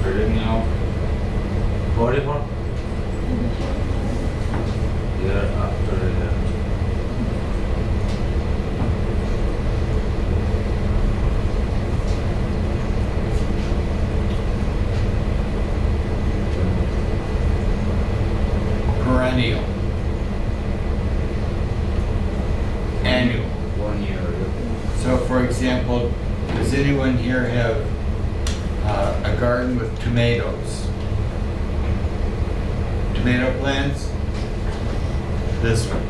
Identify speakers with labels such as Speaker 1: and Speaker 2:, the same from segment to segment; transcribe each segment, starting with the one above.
Speaker 1: Perennial. Forever. Year after year.
Speaker 2: Perennial. Annual.
Speaker 1: 1 year.
Speaker 2: So for example, does anyone here have a garden with tomatoes? Tomato plants? This one.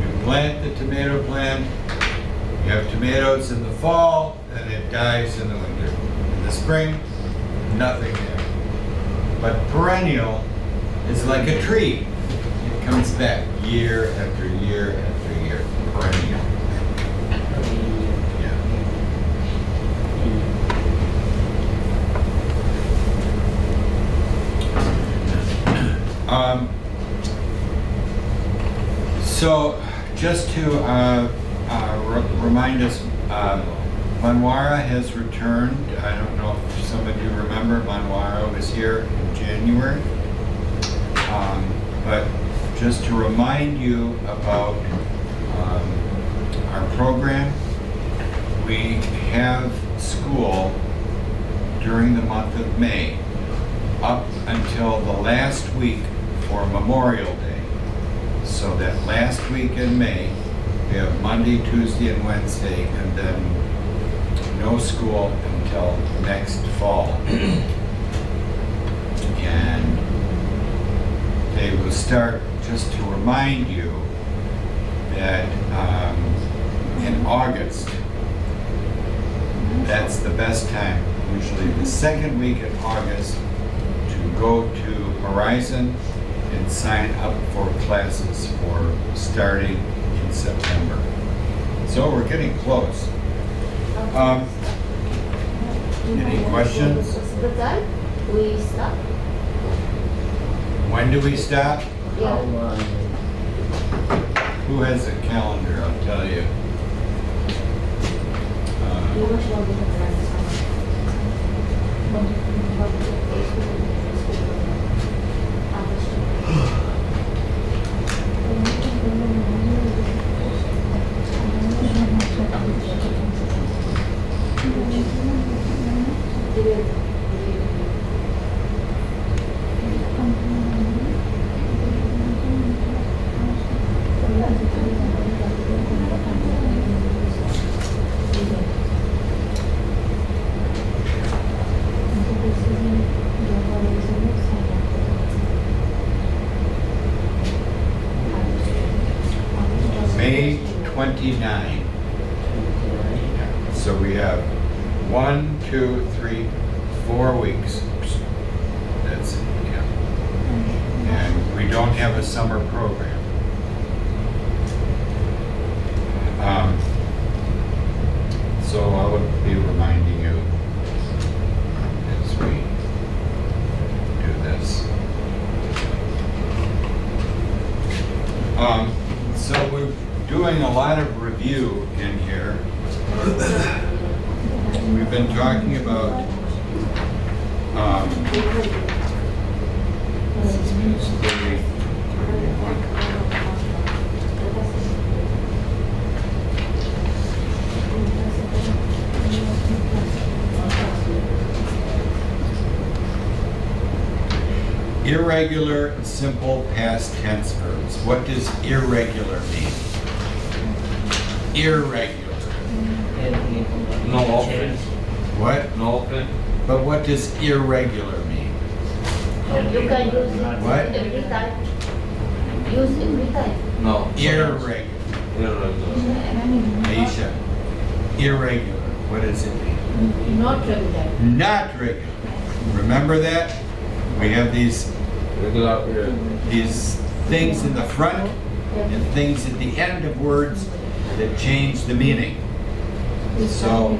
Speaker 2: You plant the tomato plant, you have tomatoes in the fall, and it dies in the winter. In the spring, nothing there. But perennial is like a tree. It comes back year after year after year. Perennial. Yeah. So, just to remind us, Manwara has returned. I don't know if some of you remember, Manwara was here in January. But just to remind you about our program, we have school during the month of May up until the last week for Memorial Day. So that last week in May, we have Monday, Tuesday, and Wednesday, and then no school until next fall. And they will start, just to remind you, that in August, that's the best time, usually the second week in August, to go to Horizon and sign up for classes for starting in September. So we're getting close. Any questions?
Speaker 3: The time we stop?
Speaker 2: When do we stop?
Speaker 3: Yeah.
Speaker 2: Who has a calendar? I'll tell you. May 29. So we have 1, 2, 3, 4 weeks. That's it, yeah. And we don't have a summer program. So I would be reminding you as we do this. So we're doing a lot of review in here. We've been talking about this is page 31. Irregular, simple past tense verbs. What does irregular mean? Irregular.
Speaker 1: No offense.
Speaker 2: What?
Speaker 1: No offense.
Speaker 2: But what does irregular mean?
Speaker 3: You can use it
Speaker 2: What?
Speaker 3: every time. Use every time.
Speaker 1: No.
Speaker 2: Irregular.
Speaker 1: Irregular.
Speaker 2: Aisha. Irregular. What does it mean?
Speaker 3: Not regular.
Speaker 2: Not regular. Remember that? We have these
Speaker 1: Regular.
Speaker 2: things in the front and things at the end of words that change the meaning. So,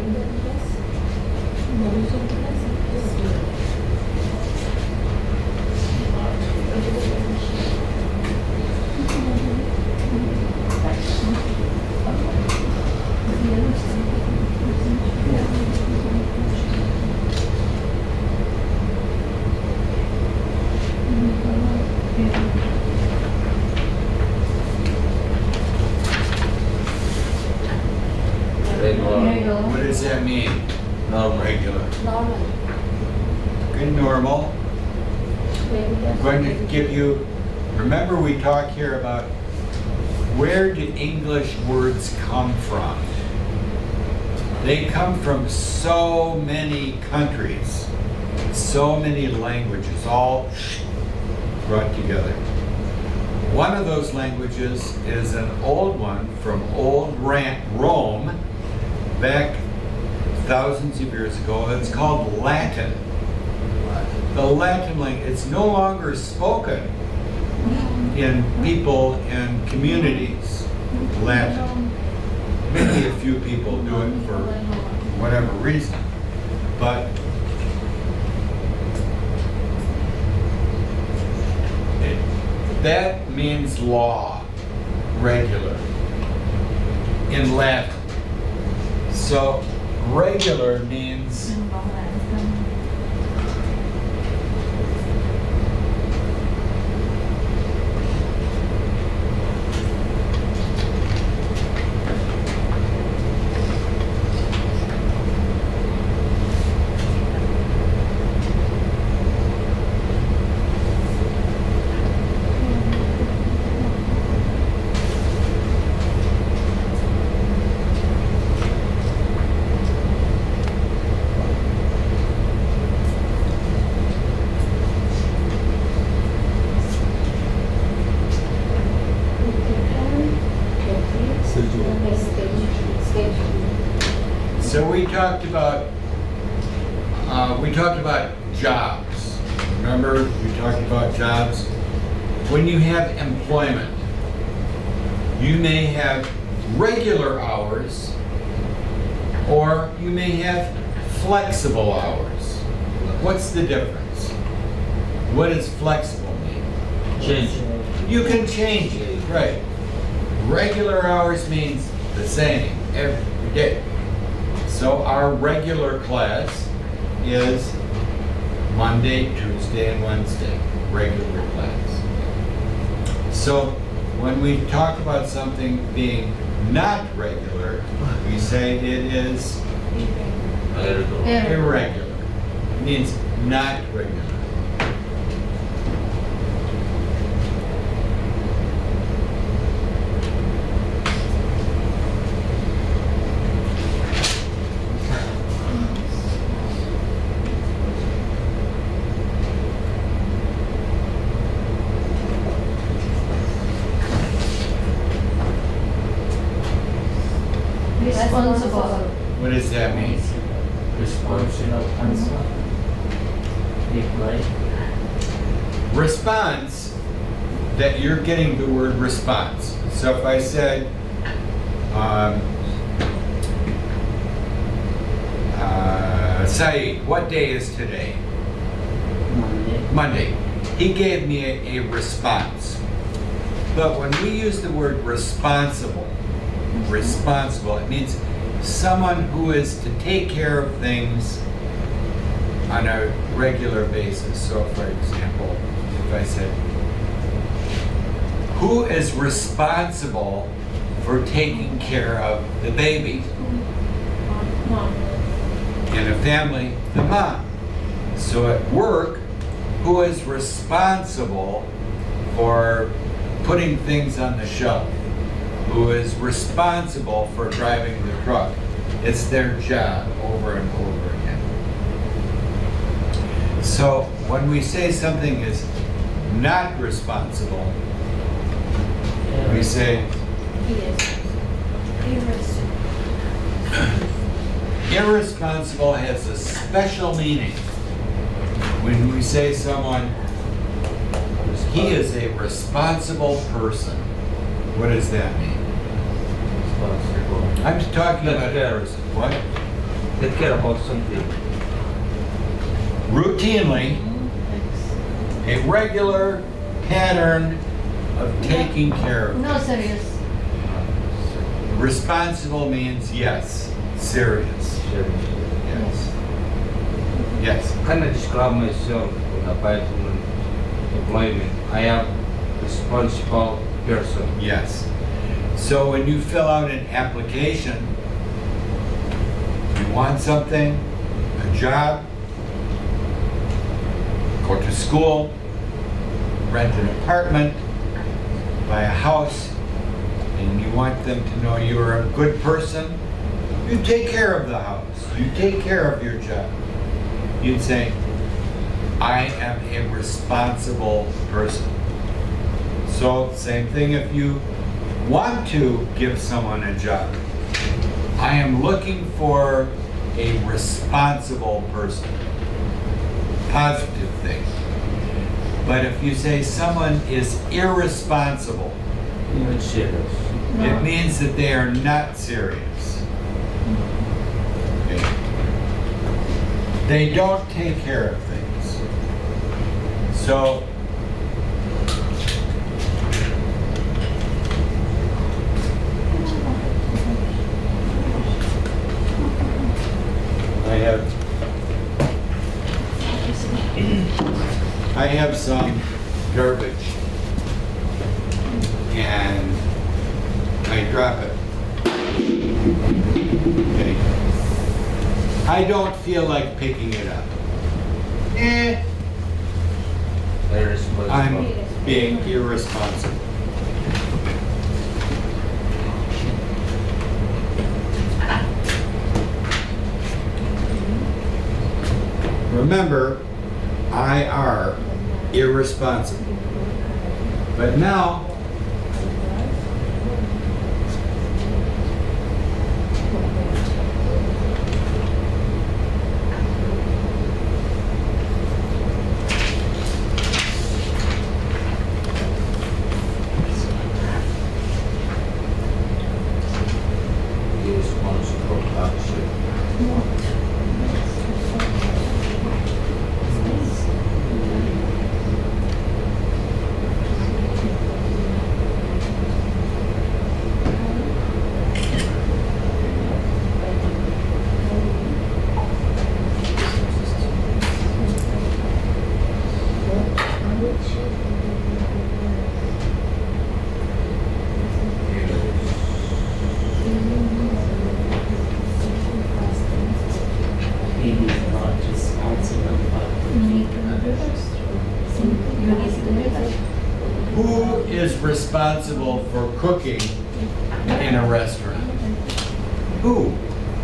Speaker 1: Regular.
Speaker 2: What does that mean?
Speaker 1: Normal.
Speaker 2: Regular.
Speaker 3: Normal.
Speaker 2: Good, normal. I'm going to give you, remember we talk here about where do English words come from? They come from so many countries, so many languages, all brought together. One of those languages is an old one from old Rome, back thousands of years ago. It's called Latin. The Latin language, it's no longer spoken in people and communities, Latin. Maybe a few people do it for whatever reason, but that means law, regular, in Latin. So regular means so we talked about jobs. Remember, we talked about jobs. When you have employment, you may have regular hours, or you may have flexible hours. What's the difference? What does flexible mean?
Speaker 1: Change.
Speaker 2: You can change it, right? Regular hours means the same every day. So our regular class is Monday, Tuesday, and Wednesday, regular class. So when we talk about something being not regular, we say it is irregular. It means not regular.
Speaker 3: Responsible.
Speaker 2: What does that mean?
Speaker 1: Responsible answer. Reply.
Speaker 2: Response, that you're getting the word response. So if I said, Saeed, what day is today?
Speaker 1: Monday.
Speaker 2: Monday. He gave me a response. But when we use the word responsible, it means someone who is to take care of things on a regular basis. So for example, if I said, who is responsible for taking care of the baby? In a family, the mom. So at work, who is responsible for putting things on the shelf? Who is responsible for driving the truck? It's their job over and over again. So when we say something is not responsible, we say irresponsible has a special meaning. When we say someone, he is a responsible person, what does that mean?
Speaker 1: Responsible.
Speaker 2: I'm talking about
Speaker 1: Take care.
Speaker 2: what?
Speaker 1: Take care about something.
Speaker 2: Routinely, a regular pattern of taking care of.
Speaker 3: No, serious.
Speaker 2: Responsible means yes, serious. Yes. Yes.
Speaker 1: Can I describe myself about employment? I am responsible person.
Speaker 2: Yes. So when you fill out an application, You want something, a job, go to school, rent an apartment, buy a house, and you want them to know you're a good person, you take care of the house, you take care of your job. You'd say, I am a responsible person. So, same thing if you want to give someone a job. I am looking for a responsible person. Positive thing. But if you say someone is irresponsible,
Speaker 1: Even serious.
Speaker 2: it means that they are not serious. Okay. They don't take care of things. So, I have some garbage and I drop it. Okay. I don't feel like picking it up.
Speaker 1: Irresponsible.
Speaker 2: I'm being irresponsible. Remember, IR, irresponsible. But now,
Speaker 1: Irresponsible action.
Speaker 4: He is not responsible
Speaker 2: who is responsible for cooking in a restaurant? Who?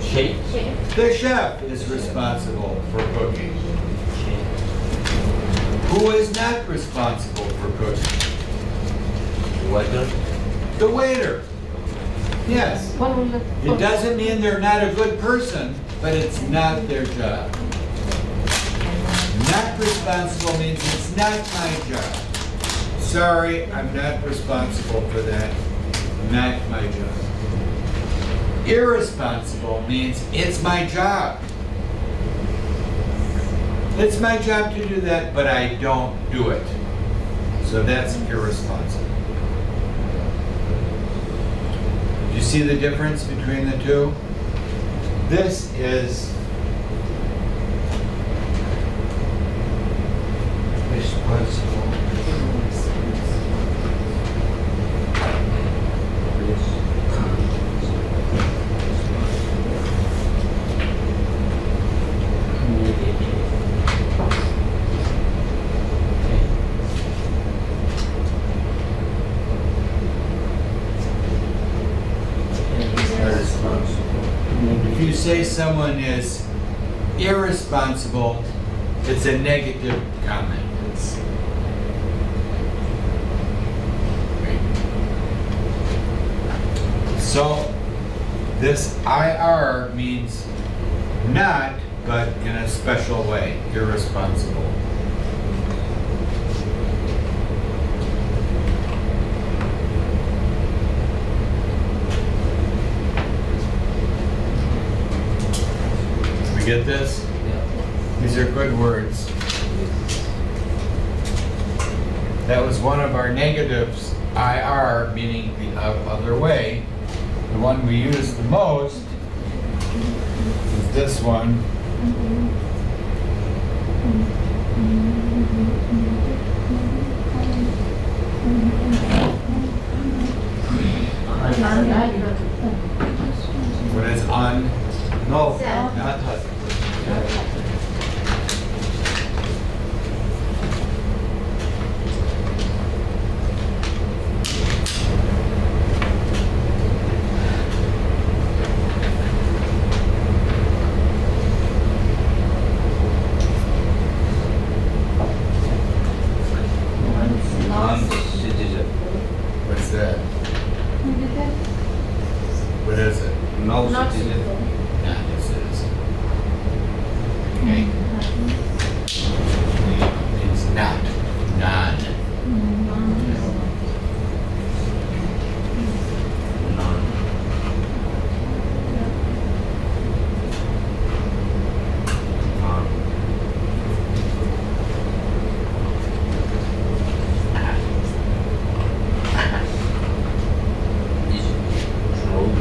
Speaker 1: Shape.
Speaker 2: The chef is responsible for cooking. Who is not responsible for cooking?
Speaker 1: Waiter.
Speaker 2: The waiter. Yes. It doesn't mean they're not a good person, but it's not their job. Not responsible means it's not my job. Sorry, I'm not responsible for that. Not my job. Irresponsible means it's my job. It's my job to do that, but I don't do it. So that's irresponsible. You see the difference between the two? This is
Speaker 1: Responsible.
Speaker 2: if you say someone is irresponsible, it's a negative comment. So this IR means not, but in a special way, irresponsible. We get this?
Speaker 1: Yeah.
Speaker 2: These are good words. That was one of our negatives, IR, meaning the other way. The one we use the most is this one. What is on?
Speaker 1: No,
Speaker 3: Sir.
Speaker 1: not hot. Non-citizen.
Speaker 2: What's that? What is it?
Speaker 1: No
Speaker 3: Not
Speaker 1: citizen.
Speaker 2: Yeah, yes it is. Okay. It's not. Non.
Speaker 1: Non. Non. Is true.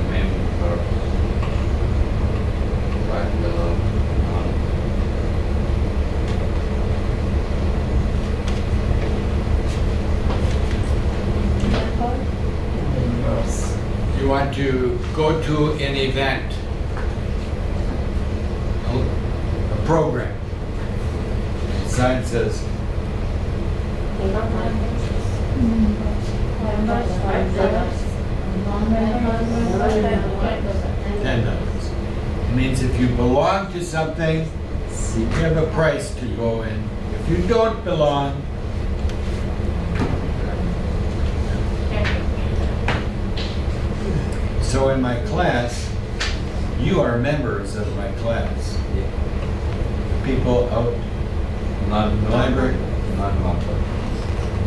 Speaker 1: Member. Regular. Non.
Speaker 4: Members.
Speaker 2: You want to go to an event, a program. The sign says, $10. It means if you belong to something, you have a price to go in. If you don't belong, so in my class, you are members of my class. People out,
Speaker 1: Non.
Speaker 2: Library.
Speaker 1: Non-member.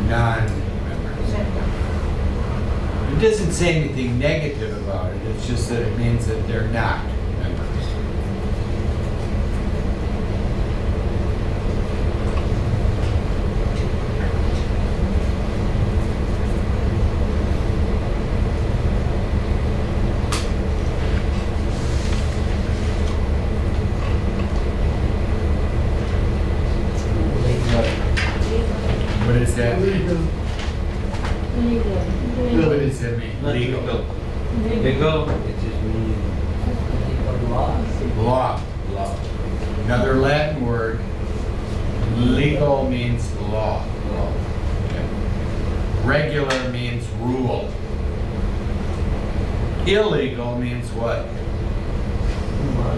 Speaker 2: non-members. It doesn't say anything negative about it, it's just that it means that they're not members. What does that mean? What does that mean?
Speaker 1: Not
Speaker 2: Legal.
Speaker 1: Legal, it is mean
Speaker 2: Law.
Speaker 1: law.
Speaker 2: Another Latin word. Legal means law.
Speaker 1: Law.
Speaker 2: Okay. Regular means rule. Illegal means what?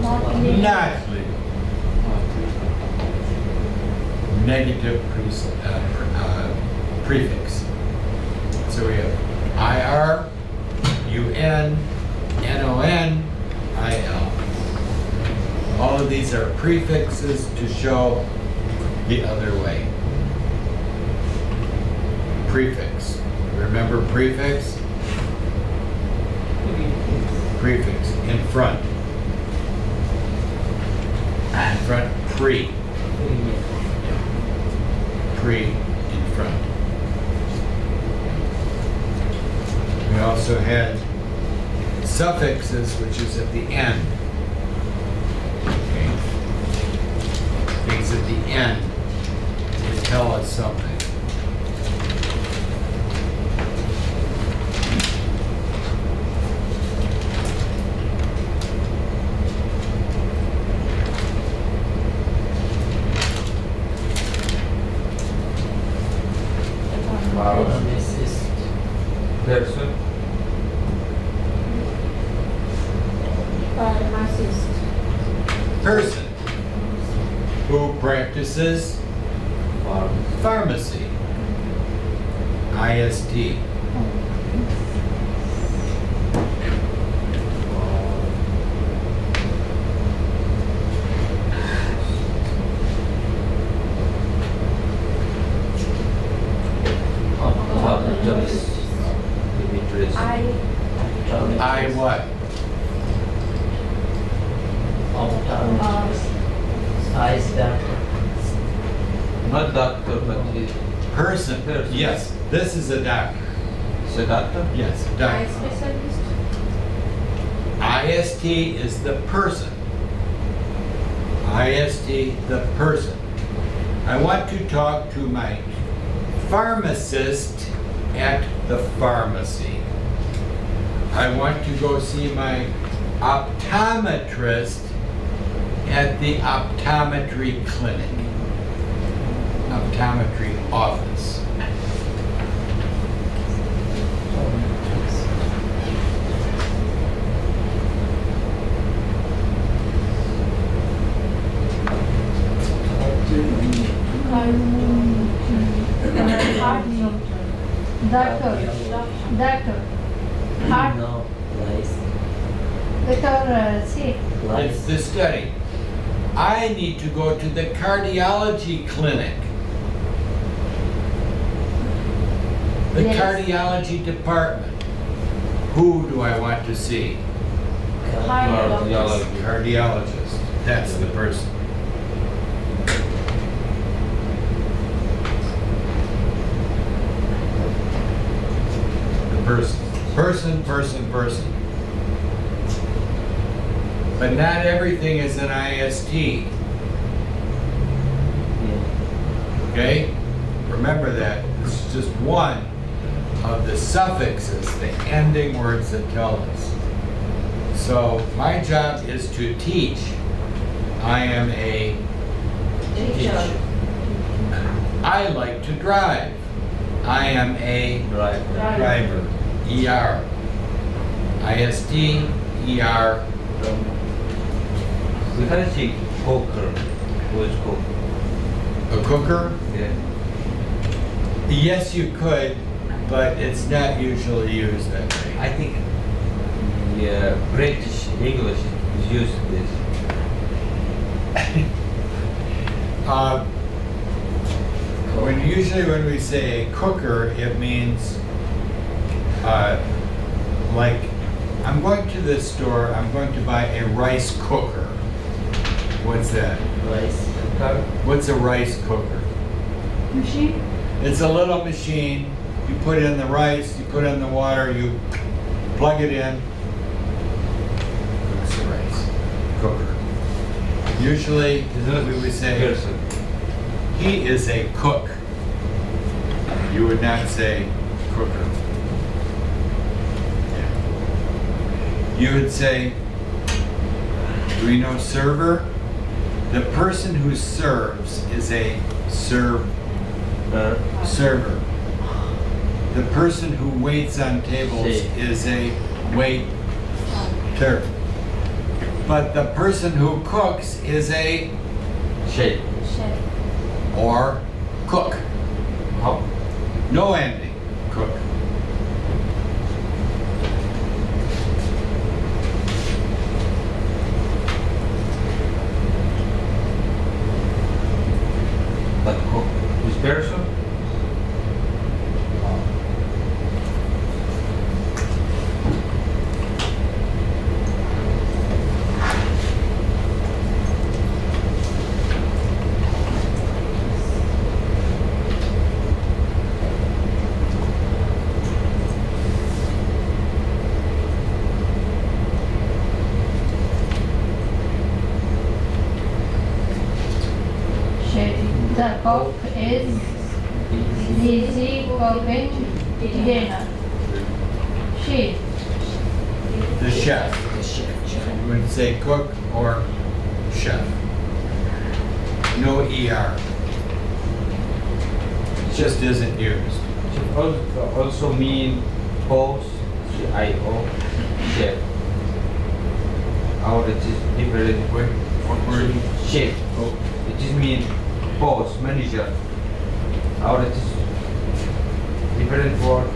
Speaker 2: Not legal. Negative prefix. So we have IR, UN, NON, IL. All of these are prefixes to show the other way. Prefix. Remember prefix? Prefix. In front. In front, pre. Pre in front. We also had suffixes, which is at the end. Okay. Things at the end to tell us something.
Speaker 4: Pharmacist.
Speaker 1: Person.
Speaker 2: Person who practices pharmacy. IST.
Speaker 1: Optometrist. Optometrist.
Speaker 2: I what?
Speaker 4: Eyes doctor.
Speaker 1: Not doctor, but he's
Speaker 2: Person.
Speaker 1: Person.
Speaker 2: Yes, this is a doctor.
Speaker 1: a doctor.
Speaker 2: Yes, a doctor. IST is the person. IST, the person. I want to talk to my pharmacist at the pharmacy. I want to go see my optometrist at the optometry clinic, optometry office.
Speaker 3: Doctor. Heart.
Speaker 4: No, lice.
Speaker 3: Doctor, see.
Speaker 2: It's
Speaker 4: Lice.
Speaker 2: the study. I need to go to the cardiology clinic. The
Speaker 3: Yes.
Speaker 2: cardiology department. Who do I want to see?
Speaker 1: Cardiology.
Speaker 2: Cardiologist. That's the person. The person. Person. But not everything is an IST.
Speaker 4: Yeah.
Speaker 2: Okay? Remember that. This is just one of the suffixes, the ending words that tell us. So my job is to teach. I am a
Speaker 3: Teacher.
Speaker 2: I like to drive. I am a
Speaker 1: Right.
Speaker 2: driver. ER. IST, ER.
Speaker 1: We can see cooker. Who is cook?
Speaker 2: A cooker?
Speaker 1: Yeah.
Speaker 2: Yes, you could, but it's not usually used that way.
Speaker 1: I think yeah, British English is used to this.
Speaker 2: Usually when we say a cooker, it means like I'm going to the store, I'm going to buy a rice cooker. What's that?
Speaker 4: Lice.
Speaker 2: What's a rice cooker?
Speaker 3: Machine.
Speaker 2: It's a little machine. You put in the rice, you put in the water, you plug it in. Cooks the rice. Cooker. Usually, we would say,
Speaker 1: Person.
Speaker 2: he is a cook. You would not say cooker. Yeah. You would say, do we know server? The person who serves is a server. The person who waits on tables
Speaker 4: Shit.
Speaker 2: is a waiter. But the person who cooks is a
Speaker 1: Shape.
Speaker 3: Chef.
Speaker 2: or cook.
Speaker 1: How?
Speaker 2: No ending. Cook.
Speaker 1: But cook is person?
Speaker 3: Chef. The cook is busy cooking dinner. She.
Speaker 2: The chef. You would say cook or chef. No ER. It just isn't used.
Speaker 1: Should also mean boss, CIO, chef. Or it is different word.
Speaker 2: What word?
Speaker 1: Chef.
Speaker 2: Oh,
Speaker 1: It is mean boss, manager. Or it is different word.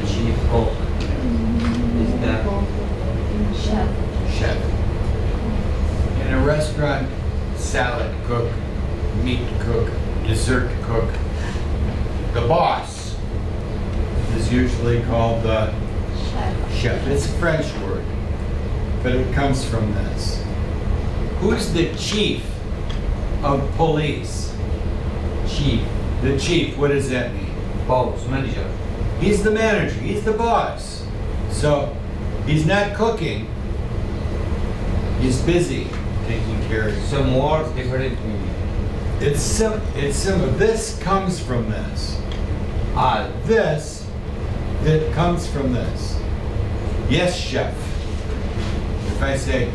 Speaker 1: Chief cook is the
Speaker 3: Chef.
Speaker 2: chef. In a restaurant, salad cook, meat cook, dessert cook. the boss is usually called the chef. It's a French word, but it comes from this. Who's the chief of police?
Speaker 1: Chief,
Speaker 2: The chief, what does that mean?
Speaker 1: boss, manager.
Speaker 2: He's the manager, he's the boss. So he's not cooking, he's busy taking care of
Speaker 1: Some words different meaning.
Speaker 2: It's simple. This comes from this.
Speaker 1: All.
Speaker 2: This, that comes from this. Yes, chef. If I say,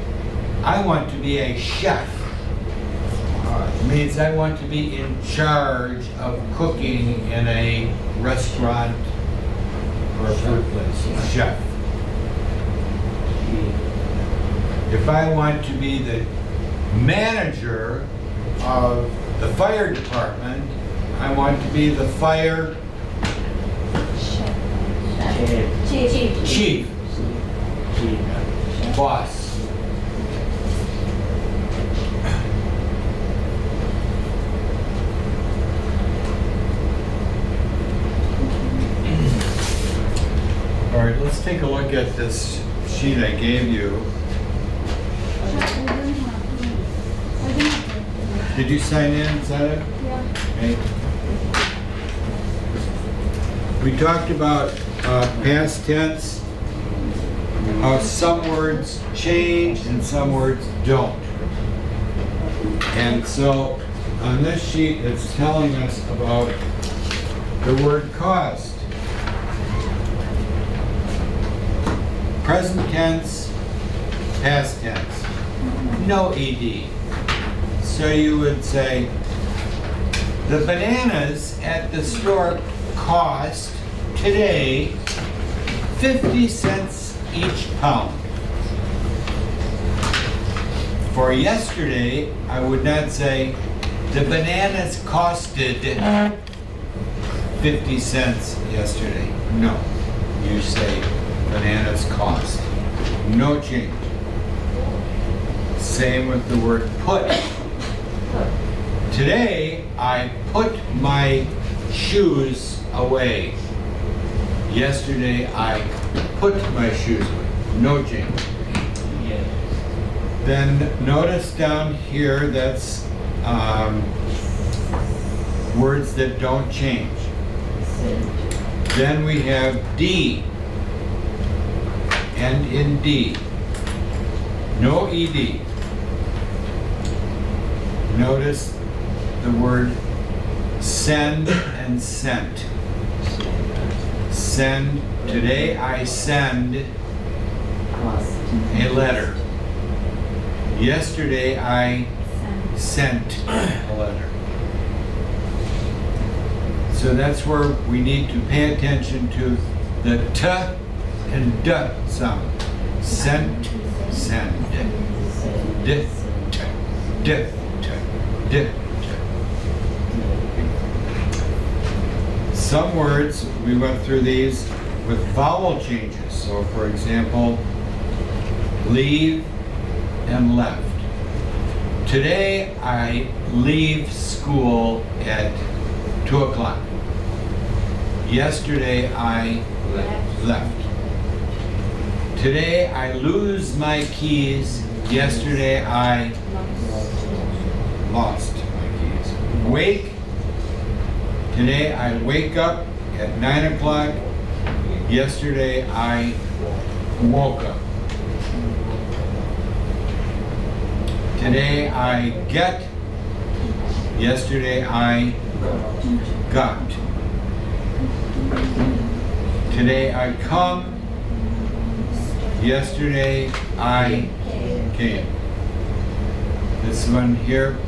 Speaker 2: I want to be a chef, it means I want to be in charge of cooking in a restaurant or a food place. Chef. If I want to be the manager of the fire department, I want to be the fire chief, boss. All right, let's take a look at this sheet I gave you. Did you sign in? Is that it? Okay. We talked about past tense, how some words change and some words don't. And so on this sheet, it's telling us about the word cost. Present tense, past tense, no ed. So you would say, the bananas at the store cost today 50 cents each pound. For yesterday, I would not say, the bananas costed 50 cents yesterday. No, you say, bananas cost. No change. Same with the word put. Today, I put my shoes away. Yesterday, I put my shoes away. No change. Then notice down here, that's words that don't change. Then we have D. End in D. No ed. Notice the word send and sent. Send. Today I send a letter. Yesterday I sent a letter. So that's where we need to pay attention to the t and d sound. Sent, send. D, t, d, t, d, t. Some words, we went through these with vowel changes. So for example, leave and left. Today I leave school at 2 o'clock. Yesterday I left. Today I lose my keys. Yesterday I lost my keys. Wake. Today I wake up at 9 o'clock. Yesterday I woke up. Today I get. Yesterday I got. Today I come. Yesterday I came. This one here.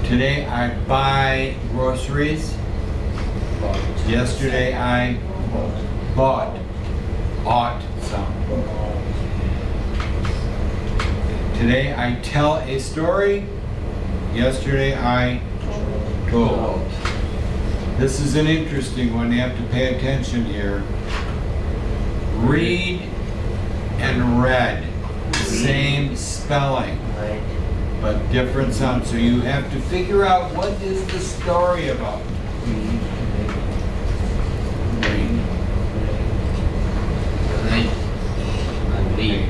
Speaker 2: Today I buy groceries. Yesterday I bought. Ought some. Today I tell a story. Yesterday I told. This is an interesting one. You have to pay attention here. Read and read. Same spelling, but different sound. So you have to figure out what is the story about.
Speaker 1: red, and green.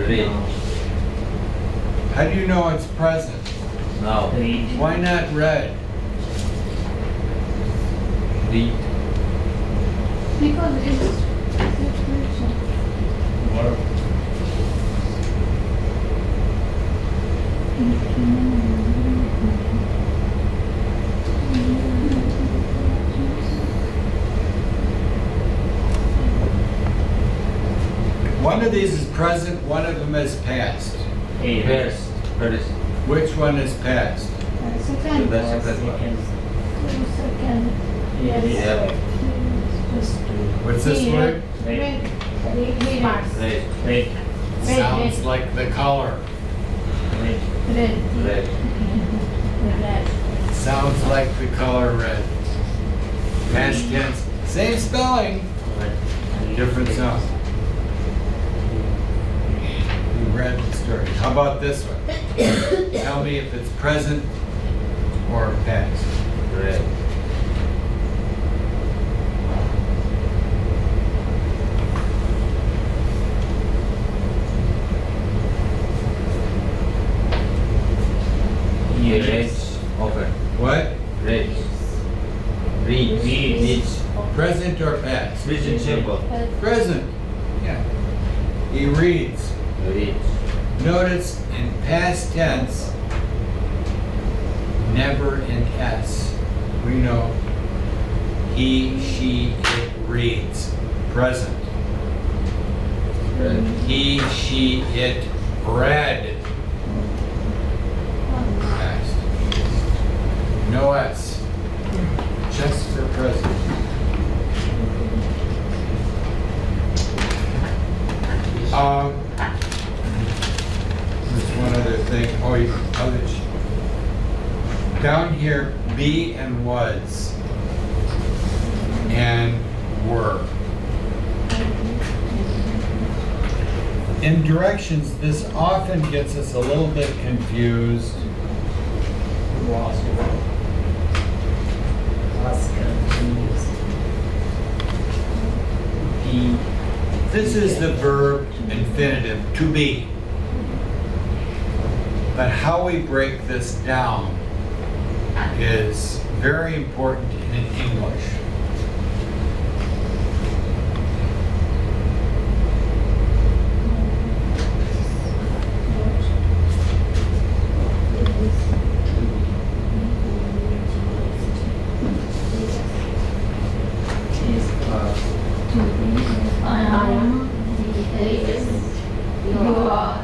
Speaker 1: Red.
Speaker 2: How do you know it's present?
Speaker 1: Now,
Speaker 2: Why not red?
Speaker 1: green.
Speaker 3: Because it's situation.
Speaker 2: One of these is present, one of them is past.
Speaker 1: First.
Speaker 2: Which one is past?
Speaker 3: Second.
Speaker 1: The second one.
Speaker 3: Second.
Speaker 1: Yeah.
Speaker 2: What's this word?
Speaker 3: Red. Red.
Speaker 1: Red.
Speaker 2: Sounds like the color.
Speaker 3: Red.
Speaker 1: Red.
Speaker 3: Red.
Speaker 2: Sounds like the color red. Past tense, same spelling, different sound. You read the story. How about this one? Tell me if it's present or past.
Speaker 1: Red. Red. Open.
Speaker 2: What?
Speaker 1: Red. Reach. Reach.
Speaker 2: Present or past?
Speaker 1: Present simple.
Speaker 2: Present. Yeah. He reads.
Speaker 1: Reach.
Speaker 2: Notice in past tense, never in S. We know he, she, it reads. Present. He, she, it read. Past. No S. Just for present. There's one other thing. Oh, you others. Down here, be and was and were. In directions, this often gets us a little bit confused. This is the verb infinitive, to be. But how we break this down is very important in English.
Speaker 3: I am. Is. You are.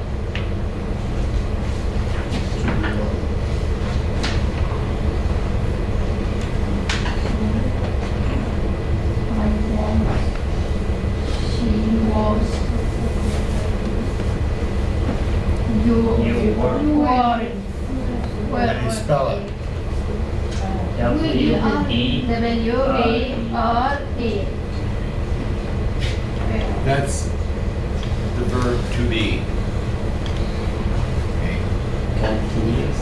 Speaker 3: You were.
Speaker 2: How do you spell it?
Speaker 3: W-E-W-A-R-A.
Speaker 2: That's the verb to be. Okay.
Speaker 4: Continuous.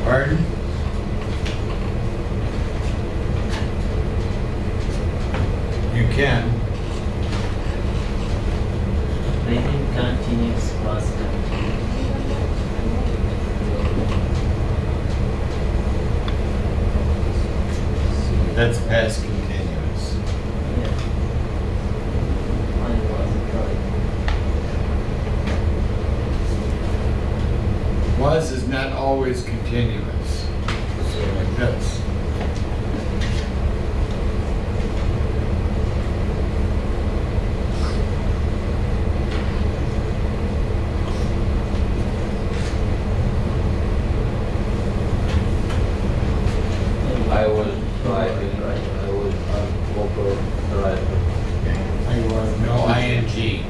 Speaker 2: Pardon? You can.
Speaker 4: Present continuous, past continuous.
Speaker 2: That's past continuous.
Speaker 4: Yeah. I was right.
Speaker 2: Was is not always continuous. So like this.
Speaker 1: I was driving. I was Uber driver.
Speaker 4: I was
Speaker 2: No ing. It's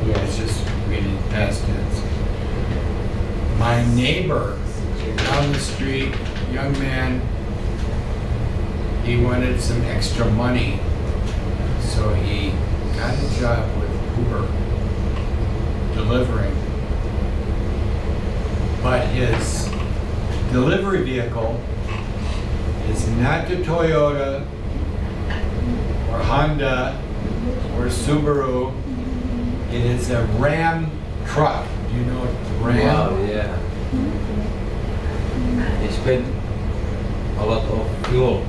Speaker 4: Yes.
Speaker 2: just reading past tense. My neighbor down the street, young man, he wanted some extra money, so he got a job with Uber, delivering. But his delivery vehicle is not the Toyota or Honda or Subaru. It is a Ram truck. Do you know what Ram?
Speaker 1: Wow, yeah. They spend a lot of fuel.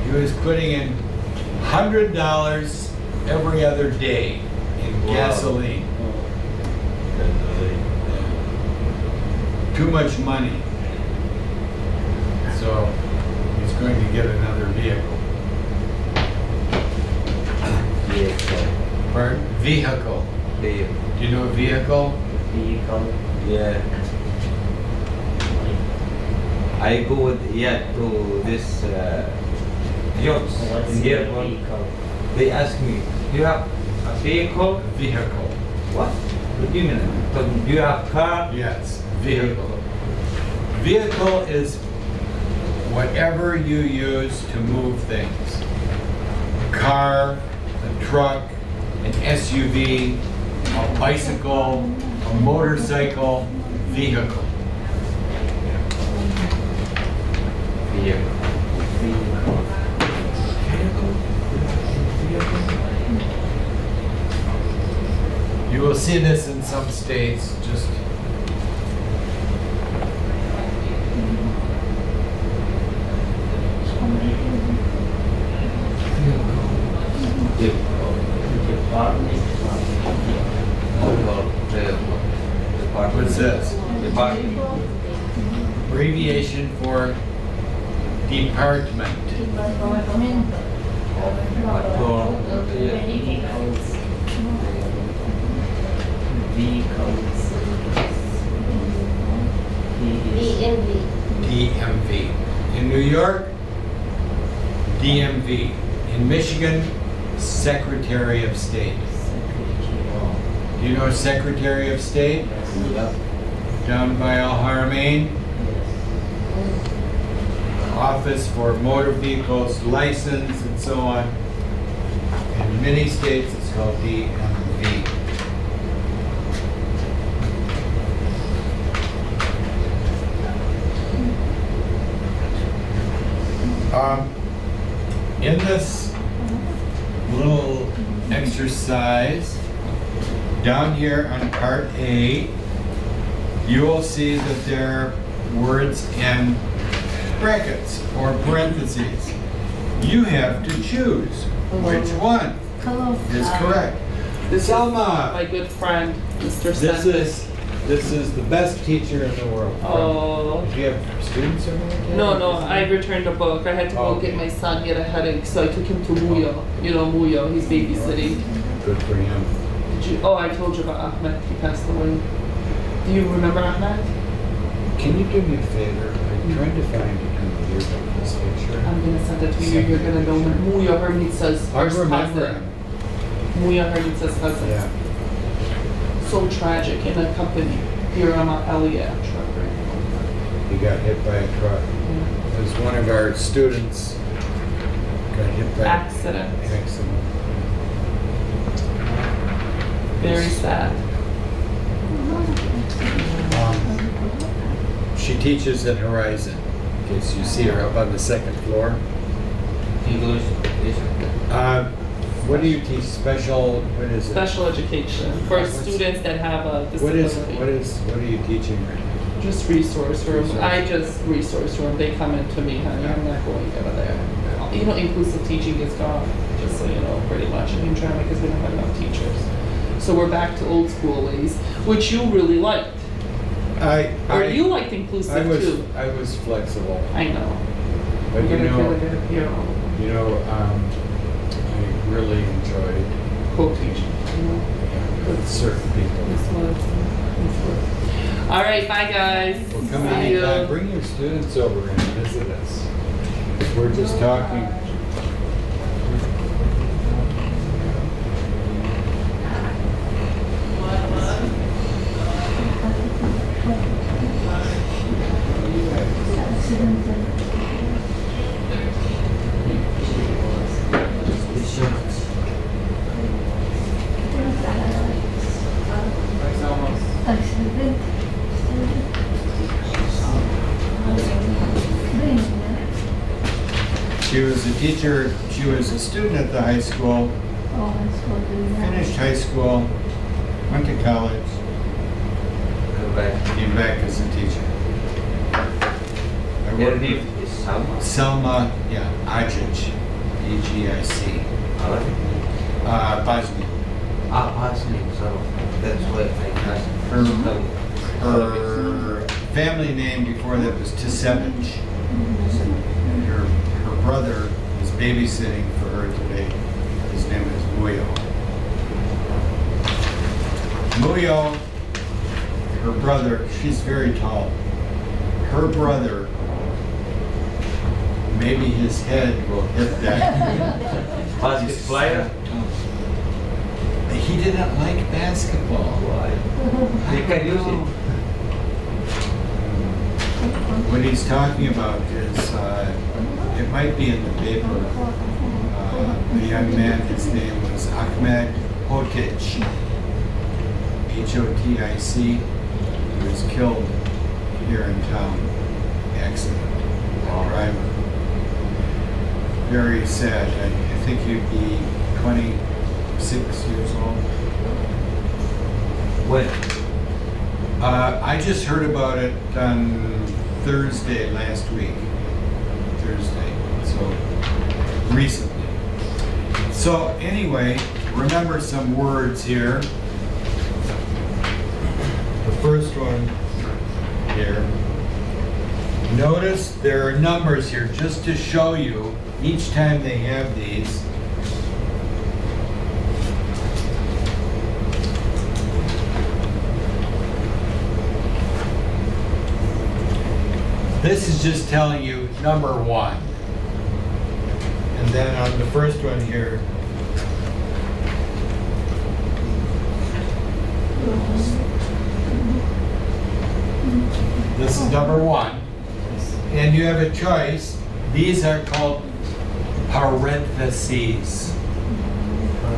Speaker 2: He was putting in $100 every other day in
Speaker 1: Wow.
Speaker 2: gasoline. Too much money. So he's going to get another vehicle. Or vehicle. Do you know vehicle?
Speaker 4: Vehicle.
Speaker 1: Yeah. I go with yet to this jobs
Speaker 4: What's
Speaker 1: in the
Speaker 4: your
Speaker 1: airport.
Speaker 4: vehicle?
Speaker 1: They ask me, do you have a vehicle?
Speaker 2: Vehicle.
Speaker 1: What? What do you mean? So, do you have car?
Speaker 2: Yes, vehicle. Vehicle is whatever you use to move things. A car, a truck, an SUV, a bicycle, a motorcycle, vehicle.
Speaker 1: Vehicle.
Speaker 2: You will see this in some states, just what's this?
Speaker 1: Department.
Speaker 2: Abbreviation for department.
Speaker 4: Vehicles.
Speaker 2: DMV. In New York, DMV. In Michigan, Secretary of State. Do you know Secretary of State?
Speaker 1: Yeah.
Speaker 2: Down by Al Haramain? Office for Motor Vehicles License and so on. In many states, it's called DMV. In this little exercise, down here on part A, you will see that there are words in brackets or parentheses. You have to choose which one is correct.
Speaker 5: This
Speaker 2: Selma.
Speaker 5: is my good friend, Mr.
Speaker 2: This
Speaker 5: Sanders.
Speaker 2: is the best teacher in the world.
Speaker 5: Oh.
Speaker 2: Do you have students or anything?
Speaker 5: No, I returned a book. I had to go get my son, he had a headache, so I took him to Muyo. You know Muyo, he's babysitting.
Speaker 2: Good for him.
Speaker 5: I told you about Ahmed, he passed away. Do you remember Ahmed?
Speaker 2: Can you do me a favor? I'm trying to find it in the yearbook, this picture.
Speaker 5: I'm gonna send it to you, you're gonna know him. Muyo Hermit says
Speaker 2: I
Speaker 5: first
Speaker 2: remember
Speaker 5: cousin.
Speaker 2: him.
Speaker 5: Muyo Hermit says cousin.
Speaker 2: Yeah.
Speaker 5: So tragic in a company. Here I'm at Elliot.
Speaker 2: He got hit by a truck. It was one of our students got hit by
Speaker 5: Accident.
Speaker 2: an accident.
Speaker 5: Very sad.
Speaker 2: She teaches at Horizon. In case you see her up on the second floor.
Speaker 1: English.
Speaker 2: What do you teach? Special? What is it?
Speaker 5: Special education for
Speaker 2: What's-
Speaker 5: students that have a
Speaker 2: What is?
Speaker 5: disability.
Speaker 2: What are you teaching right now?
Speaker 5: Just resource room.
Speaker 2: Resource.
Speaker 5: I just resource room. They come into me, honey. I'm not going over there. You know, inclusive teaching is gone. Just so you know, pretty much in Hamtramck because we don't have enough teachers. So we're back to old school ways, which you really liked. Or you liked inclusive too.
Speaker 2: I was flexible,
Speaker 5: I know.
Speaker 2: but
Speaker 5: We're gonna kill it here.
Speaker 2: I really enjoyed
Speaker 5: Co-teaching.
Speaker 2: with certain people.
Speaker 5: All right, bye guys.
Speaker 2: Well, come
Speaker 5: See
Speaker 2: anytime.
Speaker 5: you.
Speaker 2: Bring your students over and visit us. We're just talking. teacher. She was a student at the high school,
Speaker 3: Oh, that's what we have.
Speaker 2: finished high school, went to college,
Speaker 1: Come back.
Speaker 2: came back as a teacher. I
Speaker 1: Your
Speaker 2: worked
Speaker 1: name
Speaker 2: with
Speaker 1: is Salma.
Speaker 2: Selma, yeah, Ajic, A-G-I-C,
Speaker 1: Arabic name.
Speaker 2: Bosnia.
Speaker 1: Past name, so that's why I asked.
Speaker 2: Her-
Speaker 1: Salma.
Speaker 2: Her family name before that was Tisevich. And her brother is babysitting for her today. His name is Muyo. Muyo, her brother, she's very tall. Her brother, maybe his head will hit that.
Speaker 1: Basket player.
Speaker 2: He didn't like basketball.
Speaker 1: Why? They can use it.
Speaker 2: What he's talking about is, it might be in the paper. The young man, his name was Ahmed Hotic, Hotic. He was killed here in town, accident, a driver. Very sad. I think he'd be 26 years old.
Speaker 1: When?
Speaker 2: I just heard about it on Thursday last week. Thursday, so recently. So anyway, remember some words here. The first one here. Notice there are numbers here just to show you each time they have these. This is just telling you number one. And then on the first one here, this is number one. And you have a choice. These are called parentheses.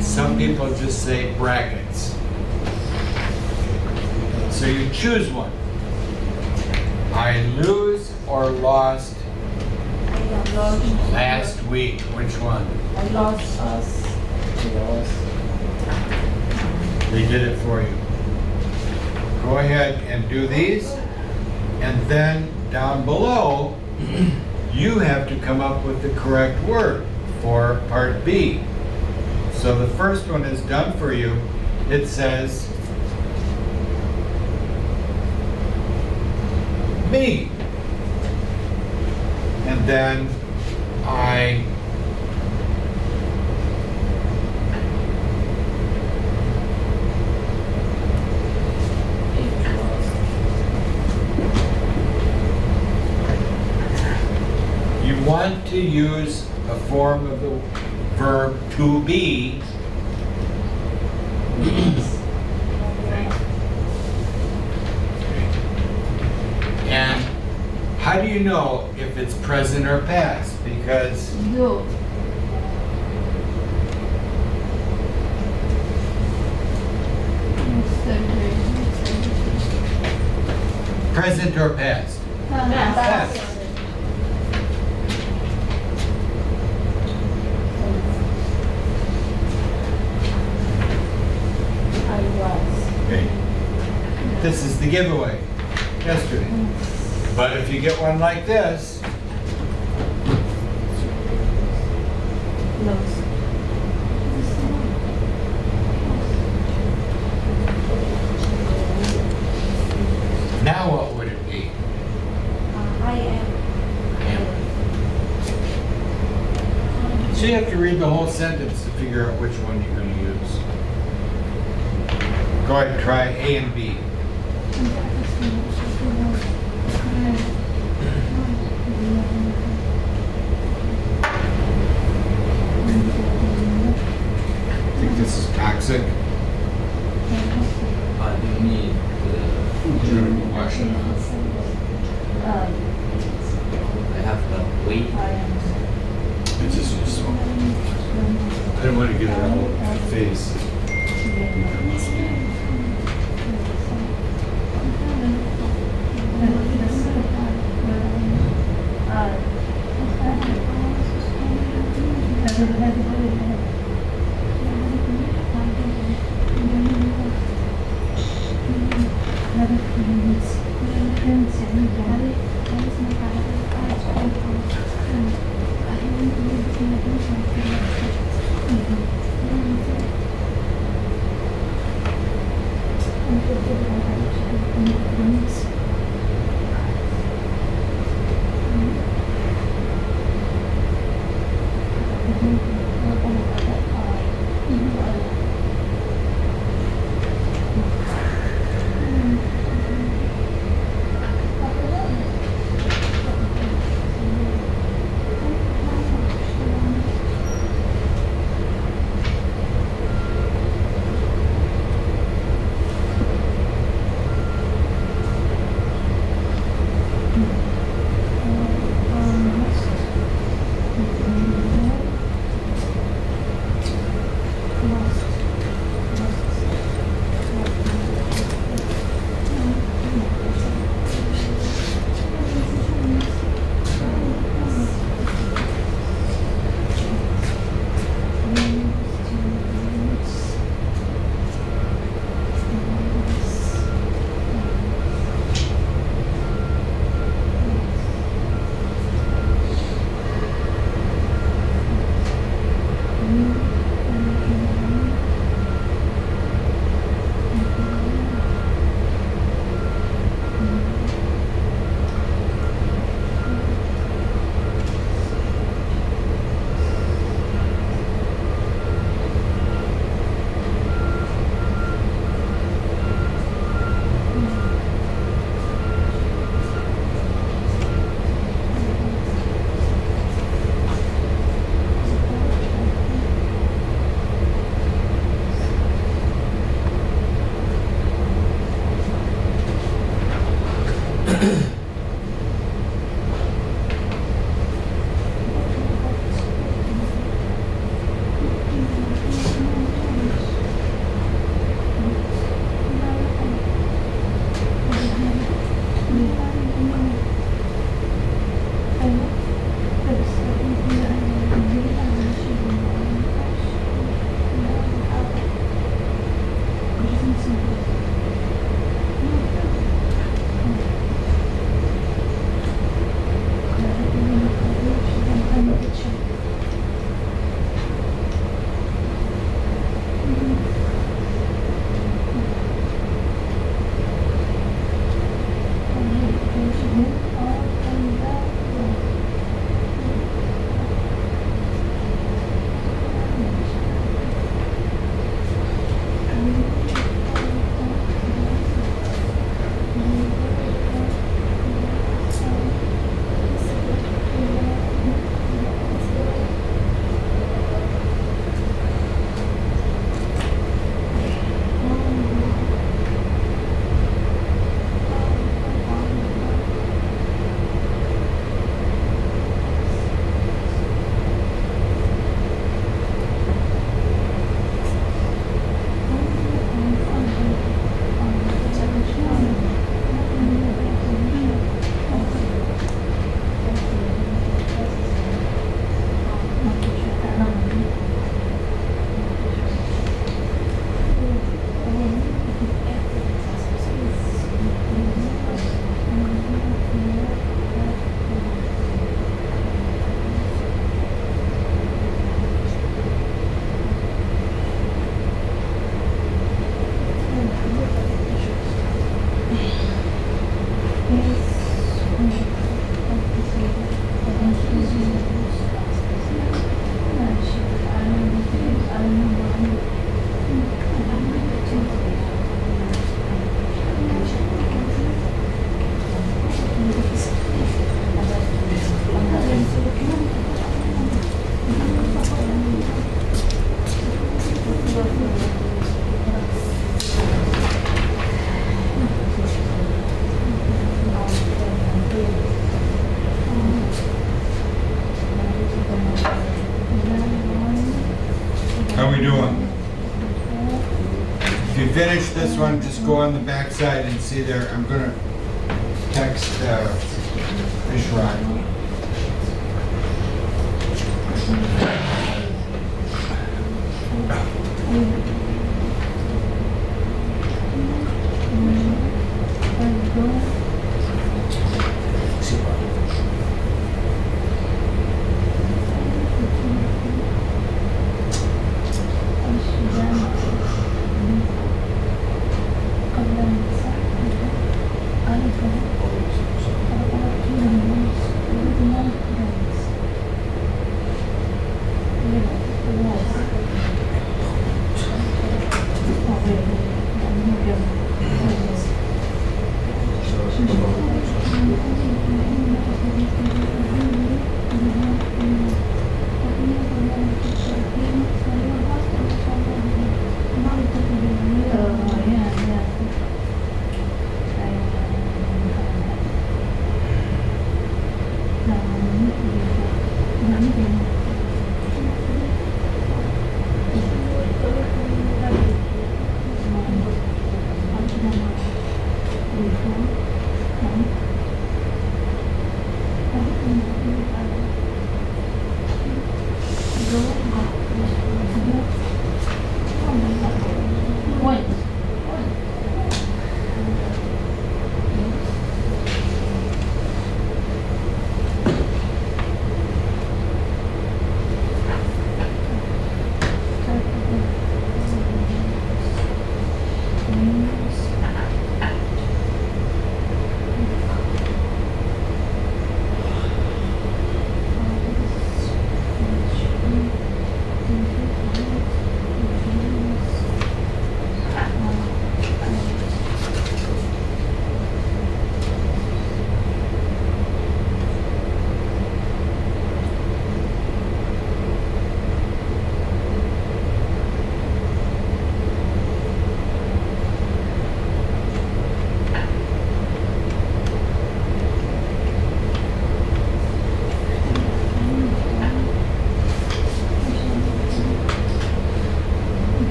Speaker 2: Some people just say brackets. So you choose one. I lose or lost
Speaker 3: I lost.
Speaker 2: last week. Which one?
Speaker 3: I lost.
Speaker 2: They did it for you. Go ahead and do these. And then down below, you have to come up with the correct word for part B. So the first one is done for you. It says, me. And then I you want to use a form of the verb to be. And how do you know if it's present or past? Because
Speaker 3: You.
Speaker 2: present or past? Past.
Speaker 3: I was.
Speaker 2: Okay. This is the giveaway. Yesterday. But if you get one like this,
Speaker 3: Lost.
Speaker 2: now what would it be?
Speaker 3: I am.
Speaker 2: So you have to read the whole sentence to figure out which one you're going to use. Go ahead and try A and B. I think this is toxic.
Speaker 1: But you need I have the weight.
Speaker 2: It's just so. I don't want to get it all over my face. How we doing? If you finish this one, just go on the back side and see there, I'm gonna text Fish Rock.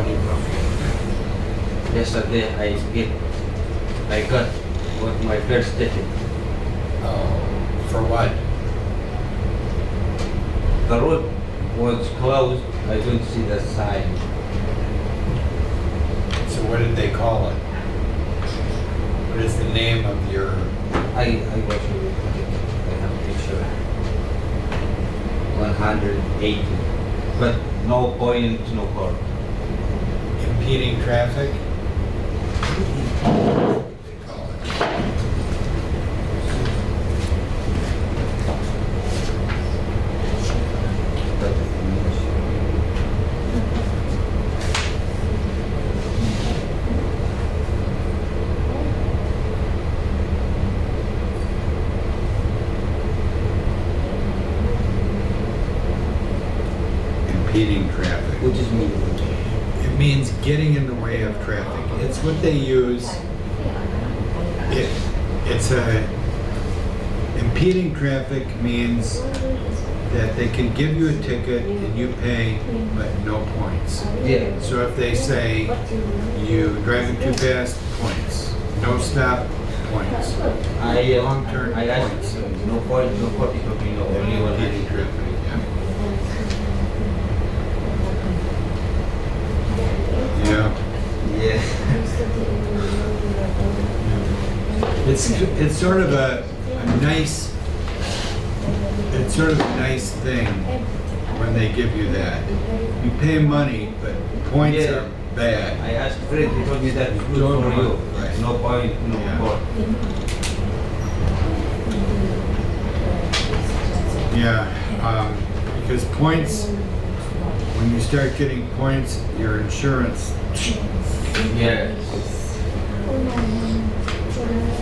Speaker 2: Body broke.
Speaker 1: Yesterday I got what my first ticket.
Speaker 2: Oh, for what?
Speaker 1: The road was closed. I don't see the sign.
Speaker 2: So what did they call it? What is the name of your,
Speaker 1: I was with I have picture. 180. But no point, no car.
Speaker 2: impeding traffic? They call it. Impeding traffic.
Speaker 1: Which is me.
Speaker 2: It means getting in the way of traffic. It's what they use. It's a impeding traffic means that they can give you a ticket and you pay, but no points.
Speaker 1: Yeah.
Speaker 2: So if they say you driving too fast, points. No stop, points.
Speaker 1: I
Speaker 2: Wrong turn,
Speaker 1: I asked
Speaker 2: points.
Speaker 1: no point, no car, it will be no only
Speaker 2: Impeding
Speaker 1: 180.
Speaker 2: traffic. Yeah.
Speaker 1: Yeah.
Speaker 2: It's sort of a nice thing when they give you that. You pay money, but points
Speaker 1: Yeah.
Speaker 2: are bad.
Speaker 1: I asked Fred, he told me that it's good
Speaker 2: Don't
Speaker 1: for
Speaker 2: know.
Speaker 1: you.
Speaker 2: Right.
Speaker 1: No point, no
Speaker 2: Yeah.
Speaker 1: car.
Speaker 2: Yeah, because points, when you start getting points, your insurance,
Speaker 1: Yes.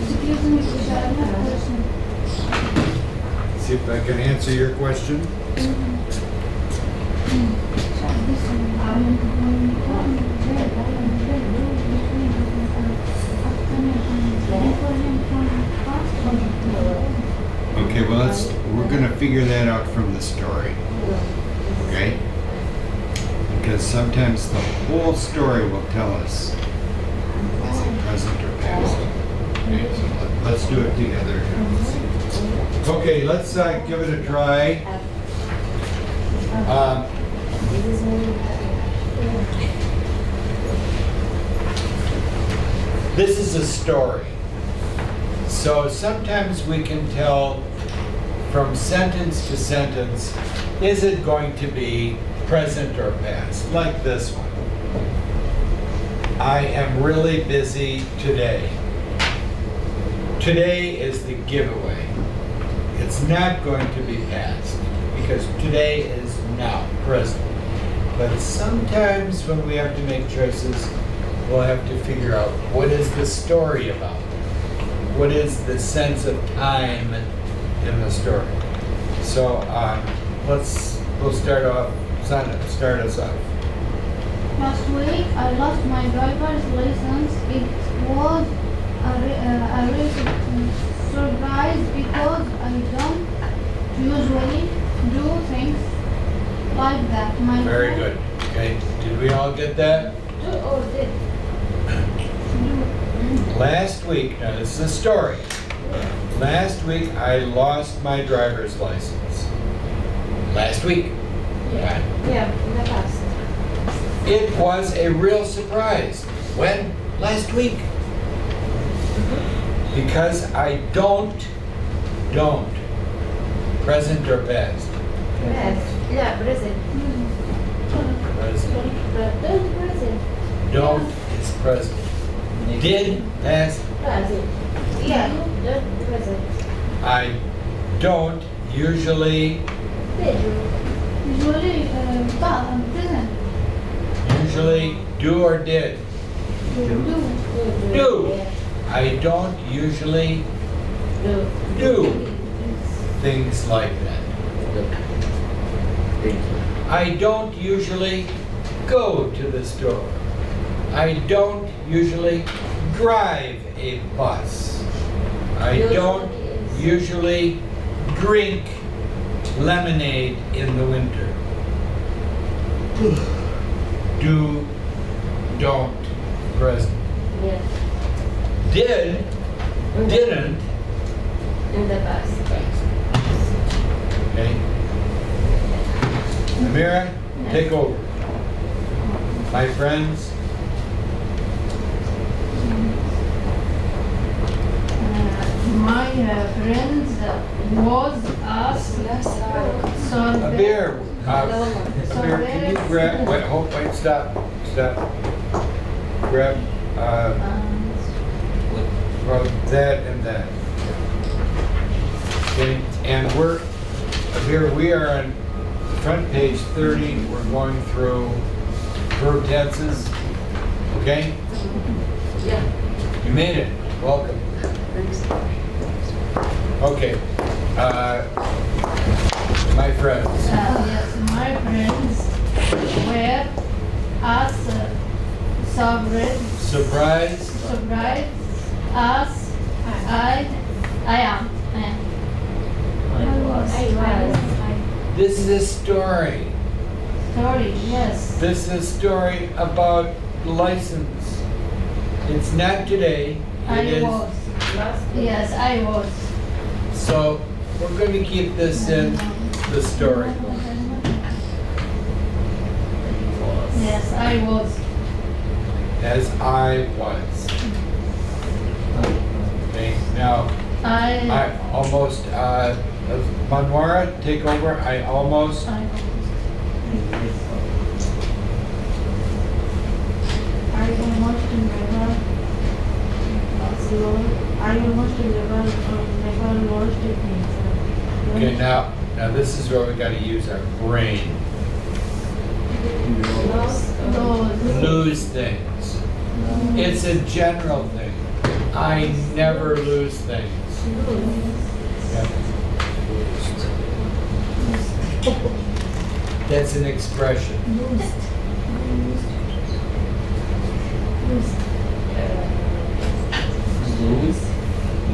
Speaker 3: Excuse me, teacher, I have a question.
Speaker 2: see if I can answer your question. Okay, well, we're gonna figure that out from the story, okay? Because sometimes the whole story will tell us, is it present or past? Okay, so let's do it together. Okay, let's give it a try. This is a story. So sometimes we can tell from sentence to sentence, is it going to be present or past? Like this one. I am really busy today. Today is the giveaway. It's not going to be past because today is now, present. But sometimes when we have to make choices, we'll have to figure out what is the story about? What is the sense of time in the story? So we'll start off, Sana, start us off.
Speaker 3: Last week, I lost my driver's license. It was a real surprise because I don't usually do things like that. My
Speaker 2: Very
Speaker 3: friend
Speaker 2: good. Okay, did we all get that?
Speaker 3: do or did.
Speaker 2: Last week, now this is a story. Last week, I lost my driver's license. Last week. Right.
Speaker 3: Yeah, in the past.
Speaker 2: It was a real surprise. When? Last week. Because I don't, present or past?
Speaker 3: Yes. Yeah, present.
Speaker 2: Present.
Speaker 3: Present.
Speaker 2: Don't is present. Did, past.
Speaker 3: Present. Yeah, don't present.
Speaker 2: I don't usually,
Speaker 3: Usually, present.
Speaker 2: usually do or did. Do. I don't usually do things like that. I don't usually go to the store. I don't usually drive a bus. I don't usually drink lemonade in the winter. Do don't, present.
Speaker 3: Yes.
Speaker 2: Did, didn't,
Speaker 3: In the past.
Speaker 2: okay? Amira, take over. My friends,
Speaker 6: My friends was us
Speaker 2: Amir, Amir, can you grab, wait, stop. Grab, well, that and that. Okay, and Amir, we are on front page 30, we're going through verb tenses, okay?
Speaker 3: Yeah.
Speaker 2: You made it, welcome. Okay, my friends,
Speaker 6: yes, my friends were as
Speaker 2: surprise,
Speaker 6: surprised as I am.
Speaker 2: this is a story.
Speaker 6: Story, yes.
Speaker 2: This is a story about license. It's not today, it
Speaker 6: I
Speaker 2: is.
Speaker 6: was. Yes, I was.
Speaker 2: So we're going to keep this in the story.
Speaker 6: Yes, I was.
Speaker 2: As I was. Okay, now I almost, Manwara, take over. I almost,
Speaker 6: I almost never lost it.
Speaker 2: okay, now this is where we got to use our brain. Lose things. It's a general thing. I never lose things. That's an expression.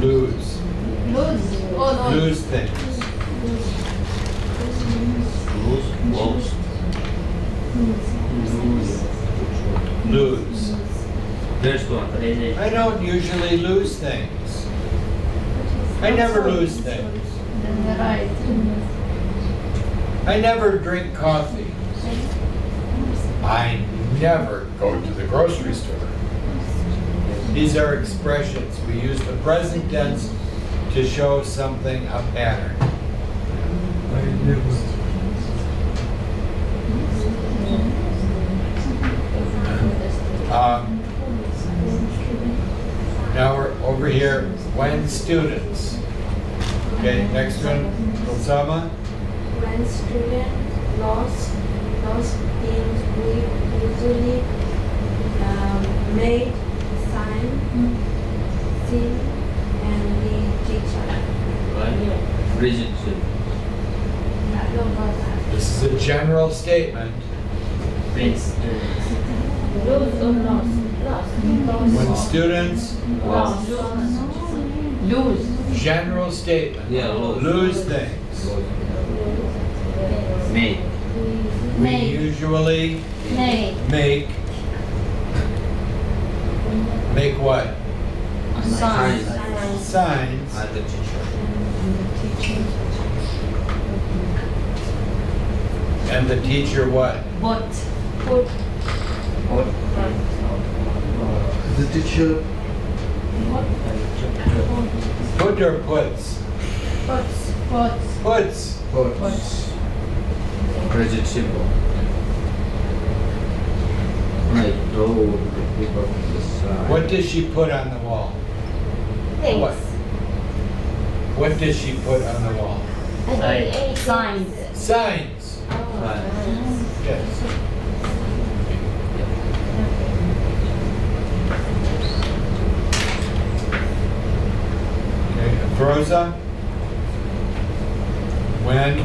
Speaker 4: Lose.
Speaker 2: Lose.
Speaker 6: Oh no.
Speaker 2: Lose things.
Speaker 4: Lose.
Speaker 2: Lose.
Speaker 1: There's one.
Speaker 4: Present.
Speaker 2: I don't usually lose things. I never lose things.
Speaker 6: Right.
Speaker 2: I never drink coffee. I never go to the grocery store. These are expressions. We use the present tense to show something, a pattern. Now we're over here, when students. Okay, next one, Osama.
Speaker 7: When students lost things, we usually made sign, see, and the teacher.
Speaker 1: Right? Rigid.
Speaker 2: This is a general statement.
Speaker 4: Prince.
Speaker 3: Lose or lost? Lost.
Speaker 2: When students,
Speaker 3: Lost. Lose.
Speaker 2: general statement.
Speaker 1: Yeah, lose.
Speaker 2: Lose things.
Speaker 1: Made.
Speaker 2: We
Speaker 6: Make.
Speaker 2: usually
Speaker 6: Nay.
Speaker 2: make what?
Speaker 1: Signs.
Speaker 2: Signs.
Speaker 1: At the teacher.
Speaker 2: And the teacher what?
Speaker 6: But.
Speaker 7: Put
Speaker 1: The teacher.
Speaker 2: Put or puts?
Speaker 6: But.
Speaker 2: Puts.
Speaker 1: Puts. Rigid symbol. Like draw the paper on the side.
Speaker 2: What does she put on the wall? What? What does she put on the wall?
Speaker 3: Signs.
Speaker 2: Signs. Yes. Okay, and Rosa? When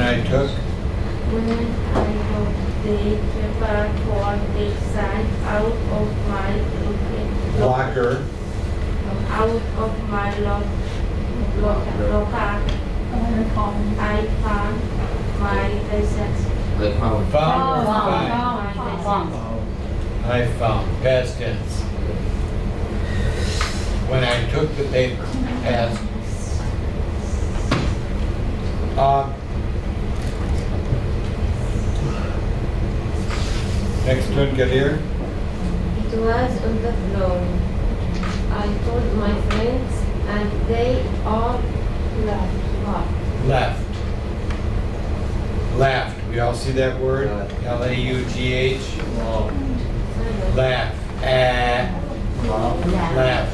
Speaker 2: I took
Speaker 7: when I got the paper for the sign out of my
Speaker 2: locker,
Speaker 7: locker, I found my license.
Speaker 1: Like how?
Speaker 2: found or
Speaker 6: Found.
Speaker 2: find?
Speaker 7: My
Speaker 2: I found, past tense. When I took the paper, past. Next one, get here.
Speaker 7: It was on the floor. I told my friends and they all laughed.
Speaker 2: Left. Laughed. We all see that word? L-A-U-G-H.
Speaker 4: Wow.
Speaker 2: Laugh.
Speaker 4: Wow.
Speaker 2: Laugh.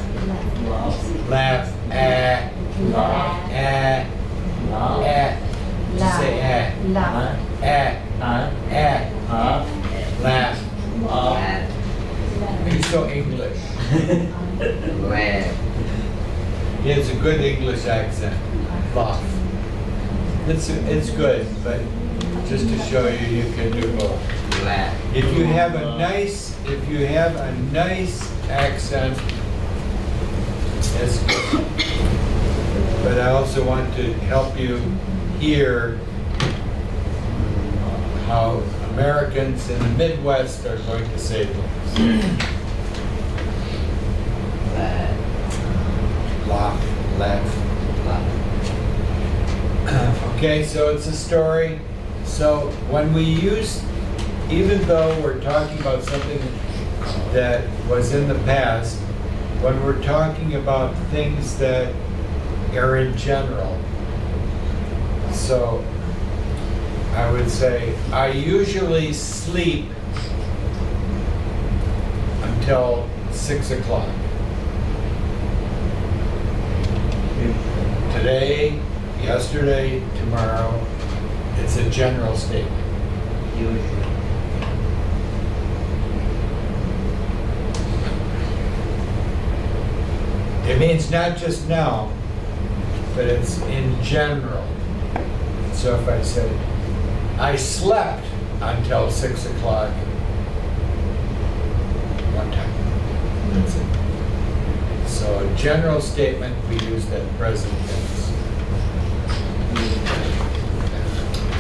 Speaker 4: Wow.
Speaker 2: Laugh.
Speaker 4: Wow. Wow.
Speaker 2: Just say
Speaker 3: Laugh.
Speaker 2: Laugh.
Speaker 4: Wow.
Speaker 2: You're so English.
Speaker 1: Laugh.
Speaker 2: He has a good English accent. Laugh. It's good, but just to show you, you can do both.
Speaker 1: Laugh.
Speaker 2: If you have a nice accent, it's good. But I also want to help you hear how Americans in the Midwest are going to say things. Laugh, laugh. Okay, so it's a story. So when we use, even though we're talking about something that was in the past, when we're talking about things that are in general, so I would say, I usually sleep until 6 o'clock. Today, yesterday, tomorrow, it's a general statement.
Speaker 4: Usually.
Speaker 2: It means not just now, but it's in general. So if I say, I slept until 6 o'clock one time, that's it. So a general statement, we use that present tense.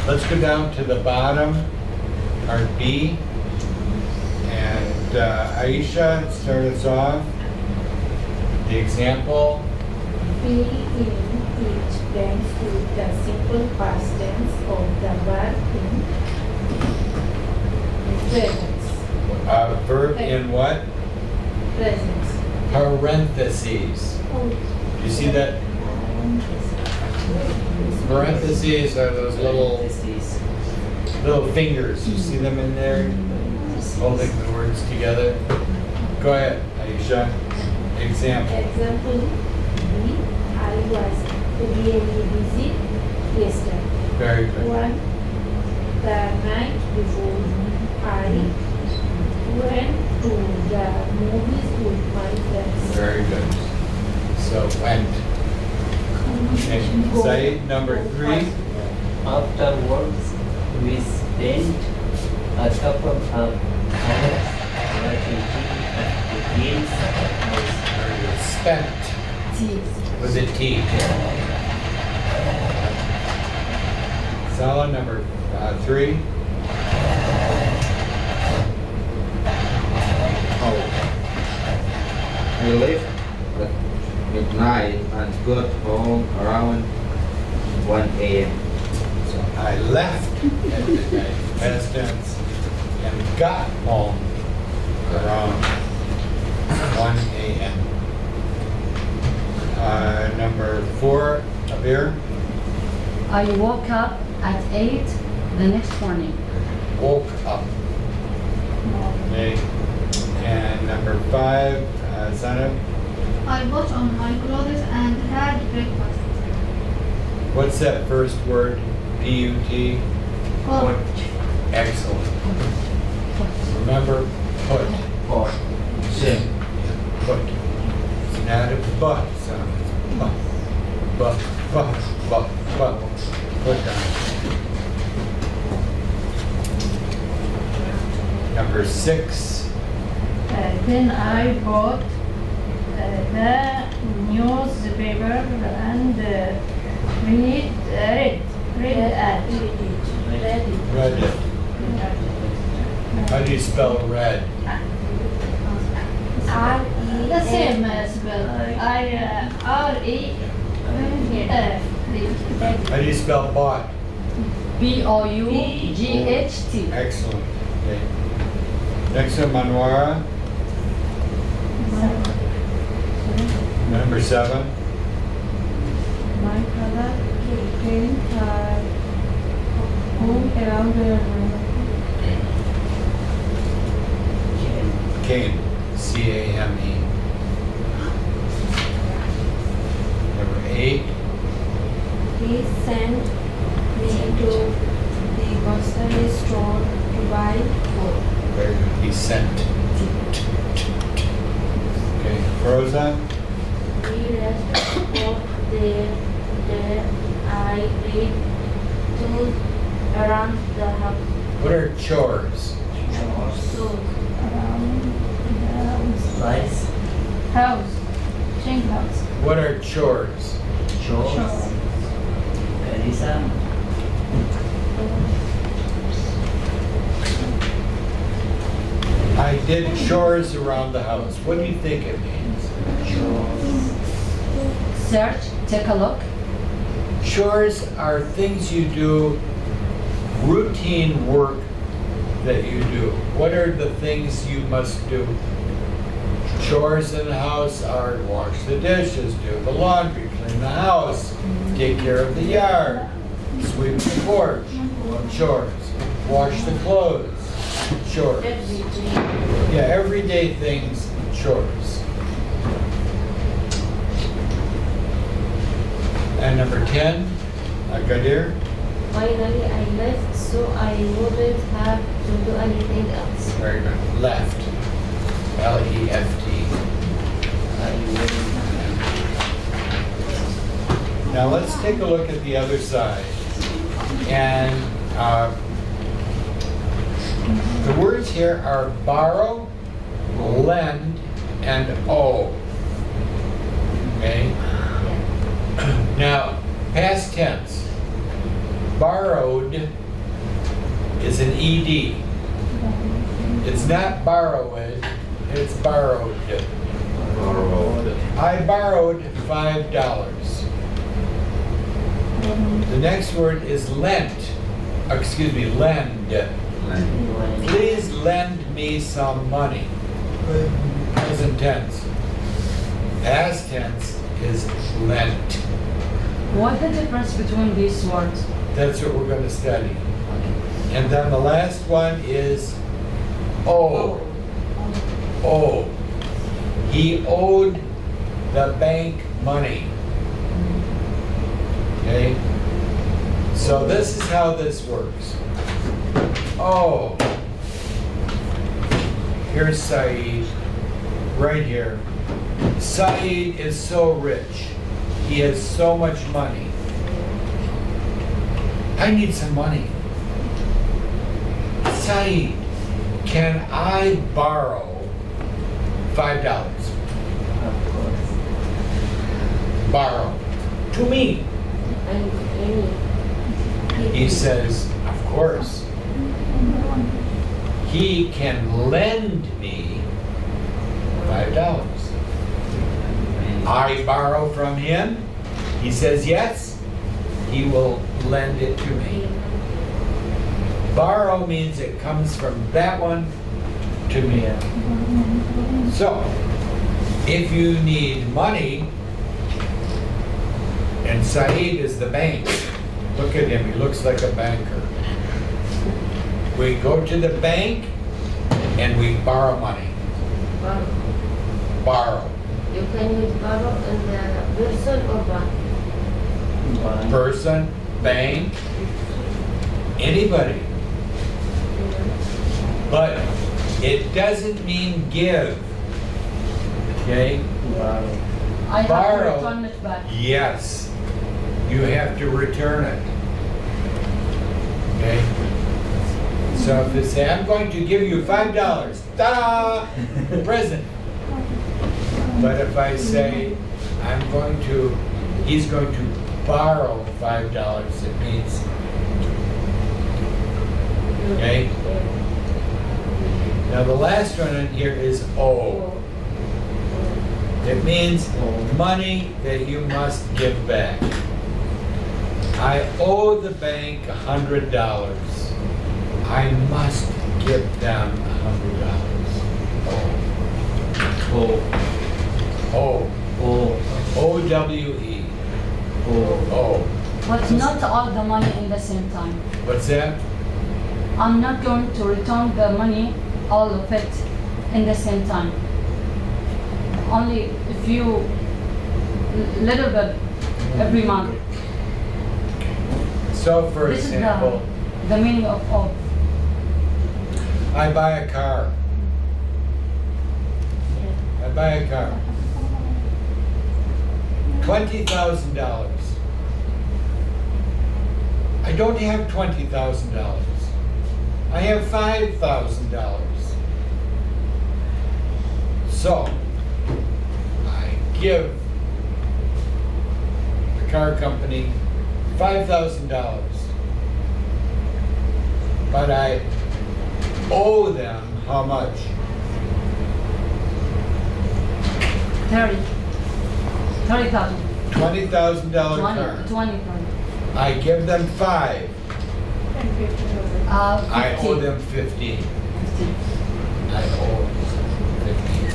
Speaker 2: Let's go down to the bottom, part B. And Aisha, start us off. The example.
Speaker 7: Fill in each blank with the simple past tense of the verb in presence.
Speaker 2: Verb in what?
Speaker 7: Presence.
Speaker 2: Parentheses. You see that? Parentheses are those little fingers. You see them in there? Holding the words together. Go ahead, Aisha. Example.
Speaker 7: Example B. I was really busy yesterday.
Speaker 2: Very good.
Speaker 7: One, the night before I went to the movies with my friends.
Speaker 2: Very good. So went. Okay. Said number 3.
Speaker 4: Afterwards, we spent a couple of hours watching the games house.
Speaker 2: Very good. Spent with a T. Solid number 3.
Speaker 1: Oh. I left at midnight and got home around 1 a.m.
Speaker 2: So I left at midnight, past tense, and got home around 1 a.m. Number 4 up here.
Speaker 3: I woke up at 8 the next morning.
Speaker 2: Woke up. Okay. And number 5, Zanab.
Speaker 6: I put on my clothes and had breakfast.
Speaker 2: What's that first word? P-U-T?
Speaker 6: Put.
Speaker 2: Excellent. Remember, put.
Speaker 4: Or
Speaker 2: Sim. Put. It's not a but sound. But. Put down. Number 6.
Speaker 6: Then I bought the newspaper and read it.
Speaker 2: Read it. How do you spell red?
Speaker 6: The same spell.
Speaker 2: How do you spell bought?
Speaker 3: BOUGHT.
Speaker 2: Excellent. Okay. Next one, Manwara. Number 7.
Speaker 8: My father came home around the
Speaker 2: Cane. C-A-M-E. Number 8.
Speaker 7: He sent me to the grocery store to buy food.
Speaker 2: Very good. He sent. Okay. Frozen.
Speaker 7: We rest for there. I did chores around the house.
Speaker 2: What are chores?
Speaker 7: So
Speaker 4: Rice,
Speaker 6: House. Change house.
Speaker 2: What are chores?
Speaker 4: chores, Elisa,
Speaker 2: I did chores around the house. What do you think it means?
Speaker 4: chores,
Speaker 3: Search, take a look.
Speaker 2: Chores are things you do, routine work that you do. What are the things you must do? Chores in the house are wash the dishes, do the laundry, clean the house, take care of the yard, sweep the porch, chores, wash the clothes, chores.
Speaker 7: every day.
Speaker 2: Yeah, everyday things, chores. And number 10, Agadir.
Speaker 7: Finally, I left so I wouldn't have to do anything else.
Speaker 2: Very good. Left. L-E-F-T.
Speaker 4: I will.
Speaker 2: Now let's take a look at the other side. And the words here are borrow, lend, and owe. Okay? Now, past tense. Borrowed is an ED. It's not borrowed, it's borrowed. I borrowed $5. The next word is lent. Excuse me, lend. Please lend me some money. Present tense. Past tense is lent.
Speaker 3: What's the difference between these words?
Speaker 2: That's what we're going to study. And then the last one is owe. Owe. He owed the bank money. Okay? So this is how this works. Oh. Here's Saeed. Right here. Saeed is so rich. He has so much money. I need some money. Saeed, can I borrow $5?
Speaker 4: Of course.
Speaker 2: Borrow. To me.
Speaker 7: And any.
Speaker 2: He says, of course. He can lend me $5. I borrow from him. He says yes. He will lend it to me. Borrow means it comes from that one to me. So, if you need money, and Saeed is the bank, look at him, he looks like a banker. We go to the bank and we borrow money.
Speaker 7: Borrow.
Speaker 2: Borrow.
Speaker 7: You can use borrow in the person or bank.
Speaker 4: One,
Speaker 2: Person, bank, anybody. But it doesn't mean give. Okay?
Speaker 4: borrow,
Speaker 3: I have
Speaker 2: Borrow.
Speaker 3: to return it back.
Speaker 2: Yes. You have to return it. Okay? So if they say, I'm going to give you $5, ta-da! Present. But if I say, he's going to borrow $5, it means, okay? Now the last one in here is O. It means money that you must give back. I owe the bank $100. I must give them $100.
Speaker 1: O.
Speaker 2: O.
Speaker 1: O.
Speaker 2: O-W-E. O.
Speaker 3: But not all the money in the same time.
Speaker 2: What's that?
Speaker 3: I'm not going to return the money, all of it, in the same time. Only a few, little bit every month.
Speaker 2: So for
Speaker 3: This
Speaker 2: example,
Speaker 3: is the meaning of all.
Speaker 2: I buy a car. I buy a car. $20,000. I don't have $20,000. I have $5,000. So, I give the car company $5,000. But I owe them how much?
Speaker 3: 30,000.
Speaker 2: $20,000 car.
Speaker 3: 20,000.
Speaker 2: I give them 5. I owe
Speaker 3: 50.
Speaker 2: them 15.
Speaker 3: 50.
Speaker 2: I owe 15.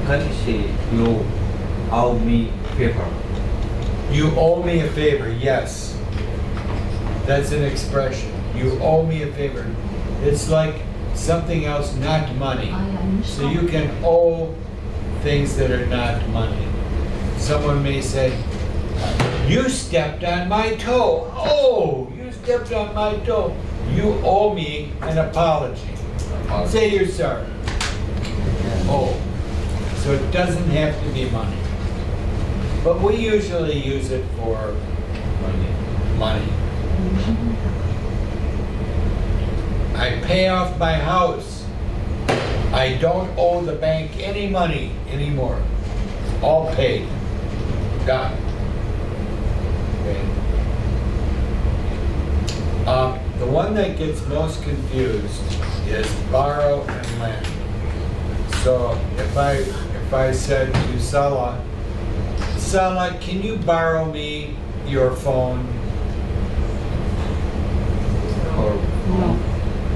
Speaker 1: Can you say you owe me favor?
Speaker 2: You owe me a favor, yes. That's an expression. You owe me a favor. It's like something else, not money. So you can owe things that are not money. Someone may say, you stepped on my toe. Oh, you stepped on my toe. You owe me an apology. Say you're sorry. Oh. So it doesn't have to be money. But we usually use it for money. I pay off my house. I don't owe the bank any money anymore. All paid. Done. Okay. The one that gets most confused is borrow and lend. So if I said to Salah, can you borrow me your phone?
Speaker 1: Or
Speaker 3: No.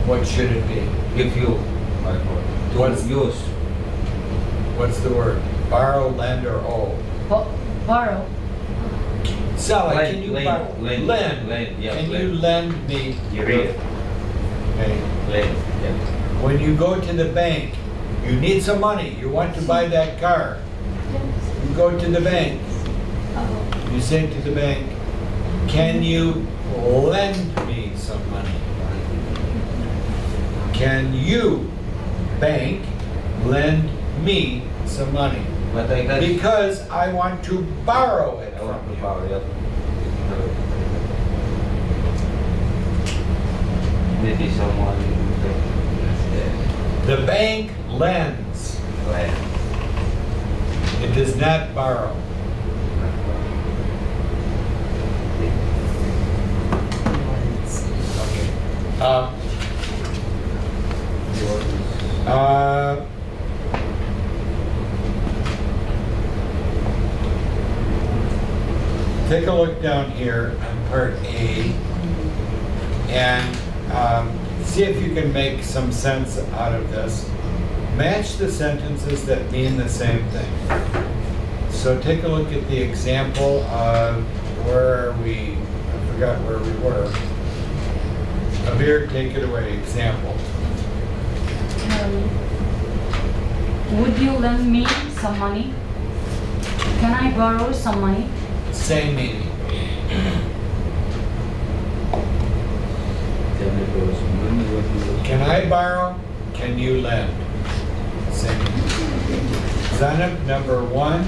Speaker 2: What should it be?
Speaker 1: give you my phone to
Speaker 2: What's-
Speaker 1: use?
Speaker 2: What's the word? Borrow, lend, or owe?
Speaker 3: Borrow.
Speaker 2: Salah,
Speaker 1: Lend,
Speaker 2: can you
Speaker 1: lend,
Speaker 2: borrow?
Speaker 1: lend, lend, yeah,
Speaker 2: Can you
Speaker 1: lend.
Speaker 2: lend me?
Speaker 1: You read.
Speaker 2: Okay.
Speaker 1: Lend. Yeah.
Speaker 2: When you go to the bank, you need some money. You want to buy that car. You go to the bank. You say to the bank, can you lend me some money? Can you, bank, lend me some money?
Speaker 1: But I got.
Speaker 2: Because I want to borrow it
Speaker 1: I want
Speaker 2: from
Speaker 1: to
Speaker 2: you.
Speaker 1: borrow it. Maybe someone.
Speaker 2: The bank lends.
Speaker 1: Lend.
Speaker 2: It does not borrow. Okay. Take a look down here on part A and see if you can make some sense out of this. Match the sentences that mean the same thing. So take a look at the example of where are we? I forgot where we were. Abir, take it away. Example.
Speaker 3: Would you lend me some money? Can I borrow some money?
Speaker 2: Same meaning. Can I borrow? Can you lend? Same meaning. Zainab, number 1.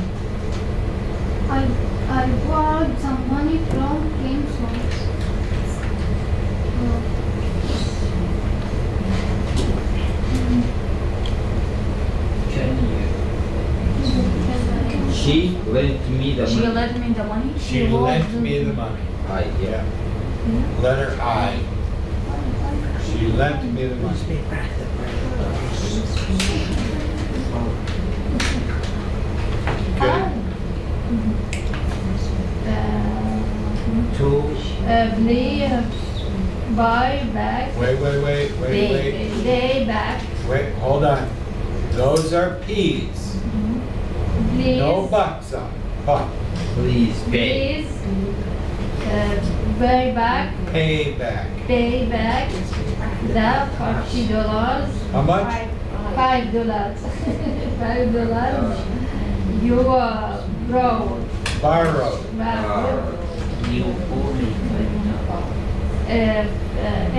Speaker 6: I borrowed some money from King's house.
Speaker 1: She lent me the
Speaker 3: She
Speaker 1: money.
Speaker 3: lent me the money?
Speaker 2: She lent me the money.
Speaker 1: Yeah.
Speaker 2: Letter I. She lent me the money.
Speaker 6: They buy back.
Speaker 2: Wait.
Speaker 6: They back.
Speaker 2: Wait, hold on. Those are P's.
Speaker 6: Please.
Speaker 2: No bucks on. Buck.
Speaker 1: Please pay.
Speaker 6: Please. Buy back.
Speaker 2: Pay back.
Speaker 6: Pay back. The $40.
Speaker 2: How much?
Speaker 6: $5. $5. You borrowed.
Speaker 2: Borrowed.
Speaker 4: You owe me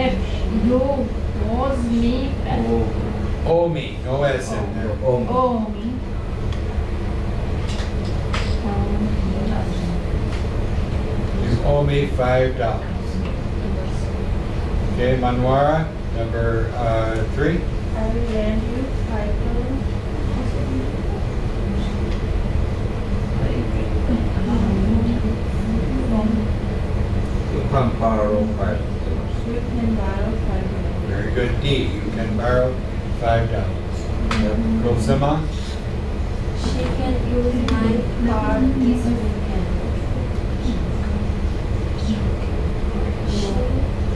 Speaker 6: If you owes me
Speaker 2: Owe me. No S in there.
Speaker 6: owe me
Speaker 2: You owe me $5. Okay, Manwara, number 3.
Speaker 8: I will lend you $5.
Speaker 1: You can borrow $5.
Speaker 8: You can borrow $5.
Speaker 2: Very good. D, you can borrow $5. Rosama,
Speaker 7: She can use my card this weekend.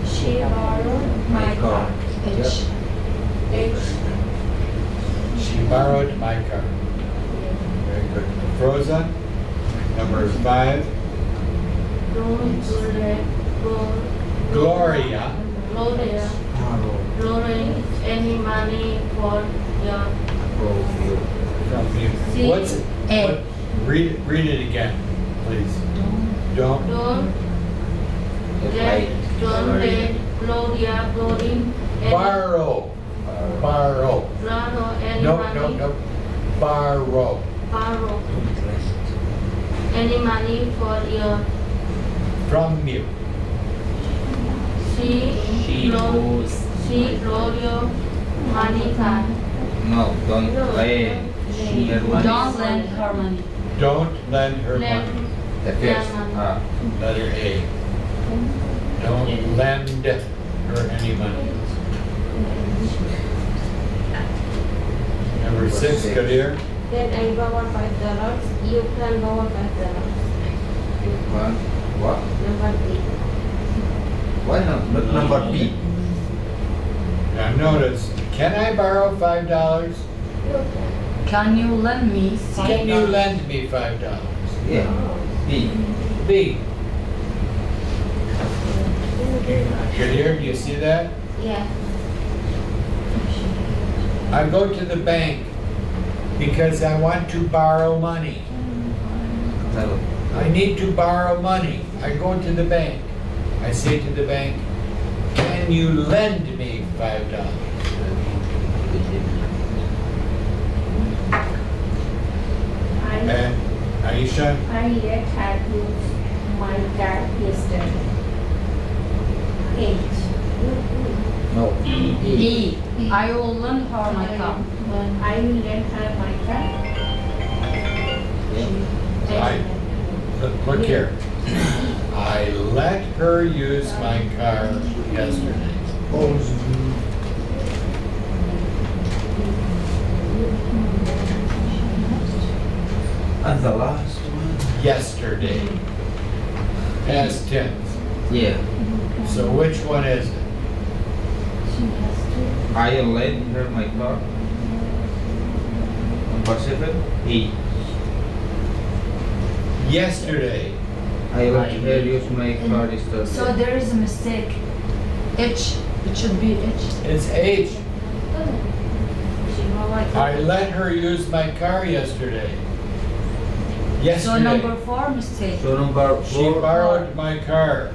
Speaker 7: She borrowed my card.
Speaker 1: Yep.
Speaker 2: she borrowed my car. Very good. Froza, number 5.
Speaker 7: Don't let go.
Speaker 2: Gloria,
Speaker 7: Gloria. Borrowing any money for your
Speaker 2: from you.
Speaker 7: C.
Speaker 2: What's
Speaker 3: A.
Speaker 2: what, read it again, please. Don't.
Speaker 7: don't let Gloria borrowing any
Speaker 2: Borrow. Borrow.
Speaker 7: borrow any
Speaker 2: No.
Speaker 7: money
Speaker 2: Borrow.
Speaker 7: borrow any money for your
Speaker 2: From you.
Speaker 7: she Gloria money card.
Speaker 1: No, don't lend her money.
Speaker 3: Don't lend her money.
Speaker 2: Don't lend her
Speaker 7: Lend
Speaker 2: money.
Speaker 1: The first.
Speaker 2: Letter A. Don't lend her any money. Number 6, Kadir.
Speaker 7: Then I borrow $5. You can borrow $5.
Speaker 1: What?
Speaker 7: Number 3.
Speaker 1: Why not? But number B.
Speaker 2: Now notice, can I borrow $5?
Speaker 3: Can you lend me
Speaker 2: Can you lend me $5?
Speaker 1: Yeah. B.
Speaker 2: B. Kadir, do you see that?
Speaker 7: Yeah.
Speaker 2: I go to the bank because I want to borrow money.
Speaker 1: Hello.
Speaker 2: I need to borrow money. I go to the bank. I say to the bank, can you lend me $5? And Aisha,
Speaker 8: I let her use my card yesterday. 8.
Speaker 1: No.
Speaker 3: E. I will lend her my car.
Speaker 8: I will lend her my card.
Speaker 2: look here. I let her use my car yesterday.
Speaker 1: And the last one?
Speaker 2: Yesterday. Past tense.
Speaker 1: Yeah.
Speaker 2: So which one is it?
Speaker 1: I lent her my car. Number 7. E.
Speaker 2: Yesterday.
Speaker 1: I let her use my car yesterday.
Speaker 3: So there is a mistake. H. It should be H.
Speaker 2: It's H.
Speaker 7: She borrowed
Speaker 2: I let her use my car yesterday.
Speaker 3: So
Speaker 2: Yesterday.
Speaker 3: number 4 mistake.
Speaker 1: So number 4.
Speaker 2: She borrowed my car.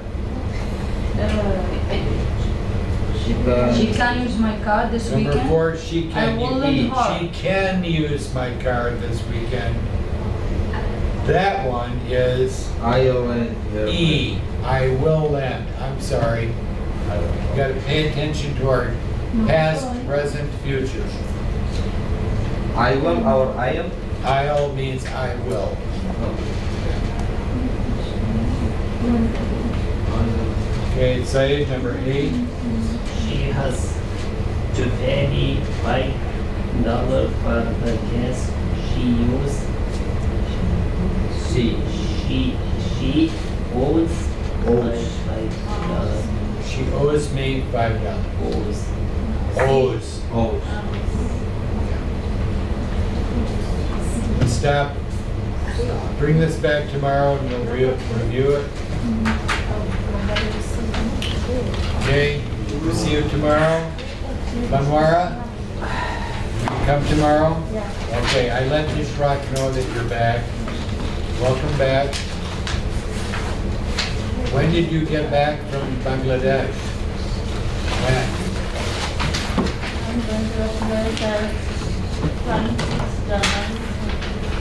Speaker 1: She can.
Speaker 3: She can use my car this
Speaker 2: Number
Speaker 3: weekend.
Speaker 2: 4, she
Speaker 3: I
Speaker 2: can
Speaker 3: will lend her.
Speaker 2: she can use my car this weekend. That one is
Speaker 1: I lent her.
Speaker 2: E. I will lend. I'm sorry. You gotta pay attention to our past, present, future.
Speaker 1: I will or I am?
Speaker 2: I'll means I will. Okay, Saeed, number 8.
Speaker 4: She has to pay me $5 for the gas she used.
Speaker 1: C.
Speaker 4: She owes
Speaker 1: Owes.
Speaker 4: $5.
Speaker 2: She owes me $5. Owes.
Speaker 1: Oh,
Speaker 2: Stop. Bring this back tomorrow and we'll review it. Okay, we'll see you tomorrow. Banwara, you come tomorrow?
Speaker 8: Yeah.
Speaker 2: Okay, I let Ishrak know that you're back. Welcome back. When did you get back from Bangladesh? When?
Speaker 8: I'm going to America 26 January.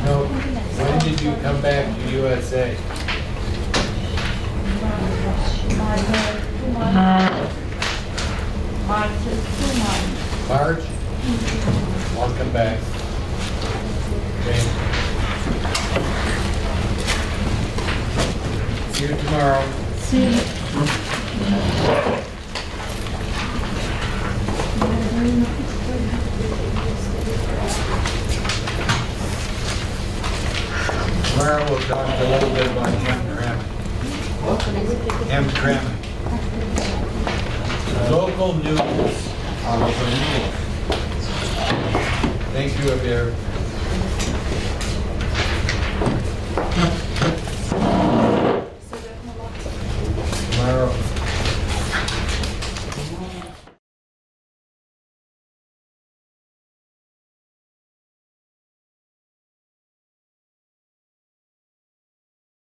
Speaker 2: No, when did you come back to USA?
Speaker 8: March 2 months.
Speaker 2: March? Welcome back. Okay. See you tomorrow. Tomorrow we'll talk a little bit about Hamtramck. Hamtramck. Local news. Thank you, Abir.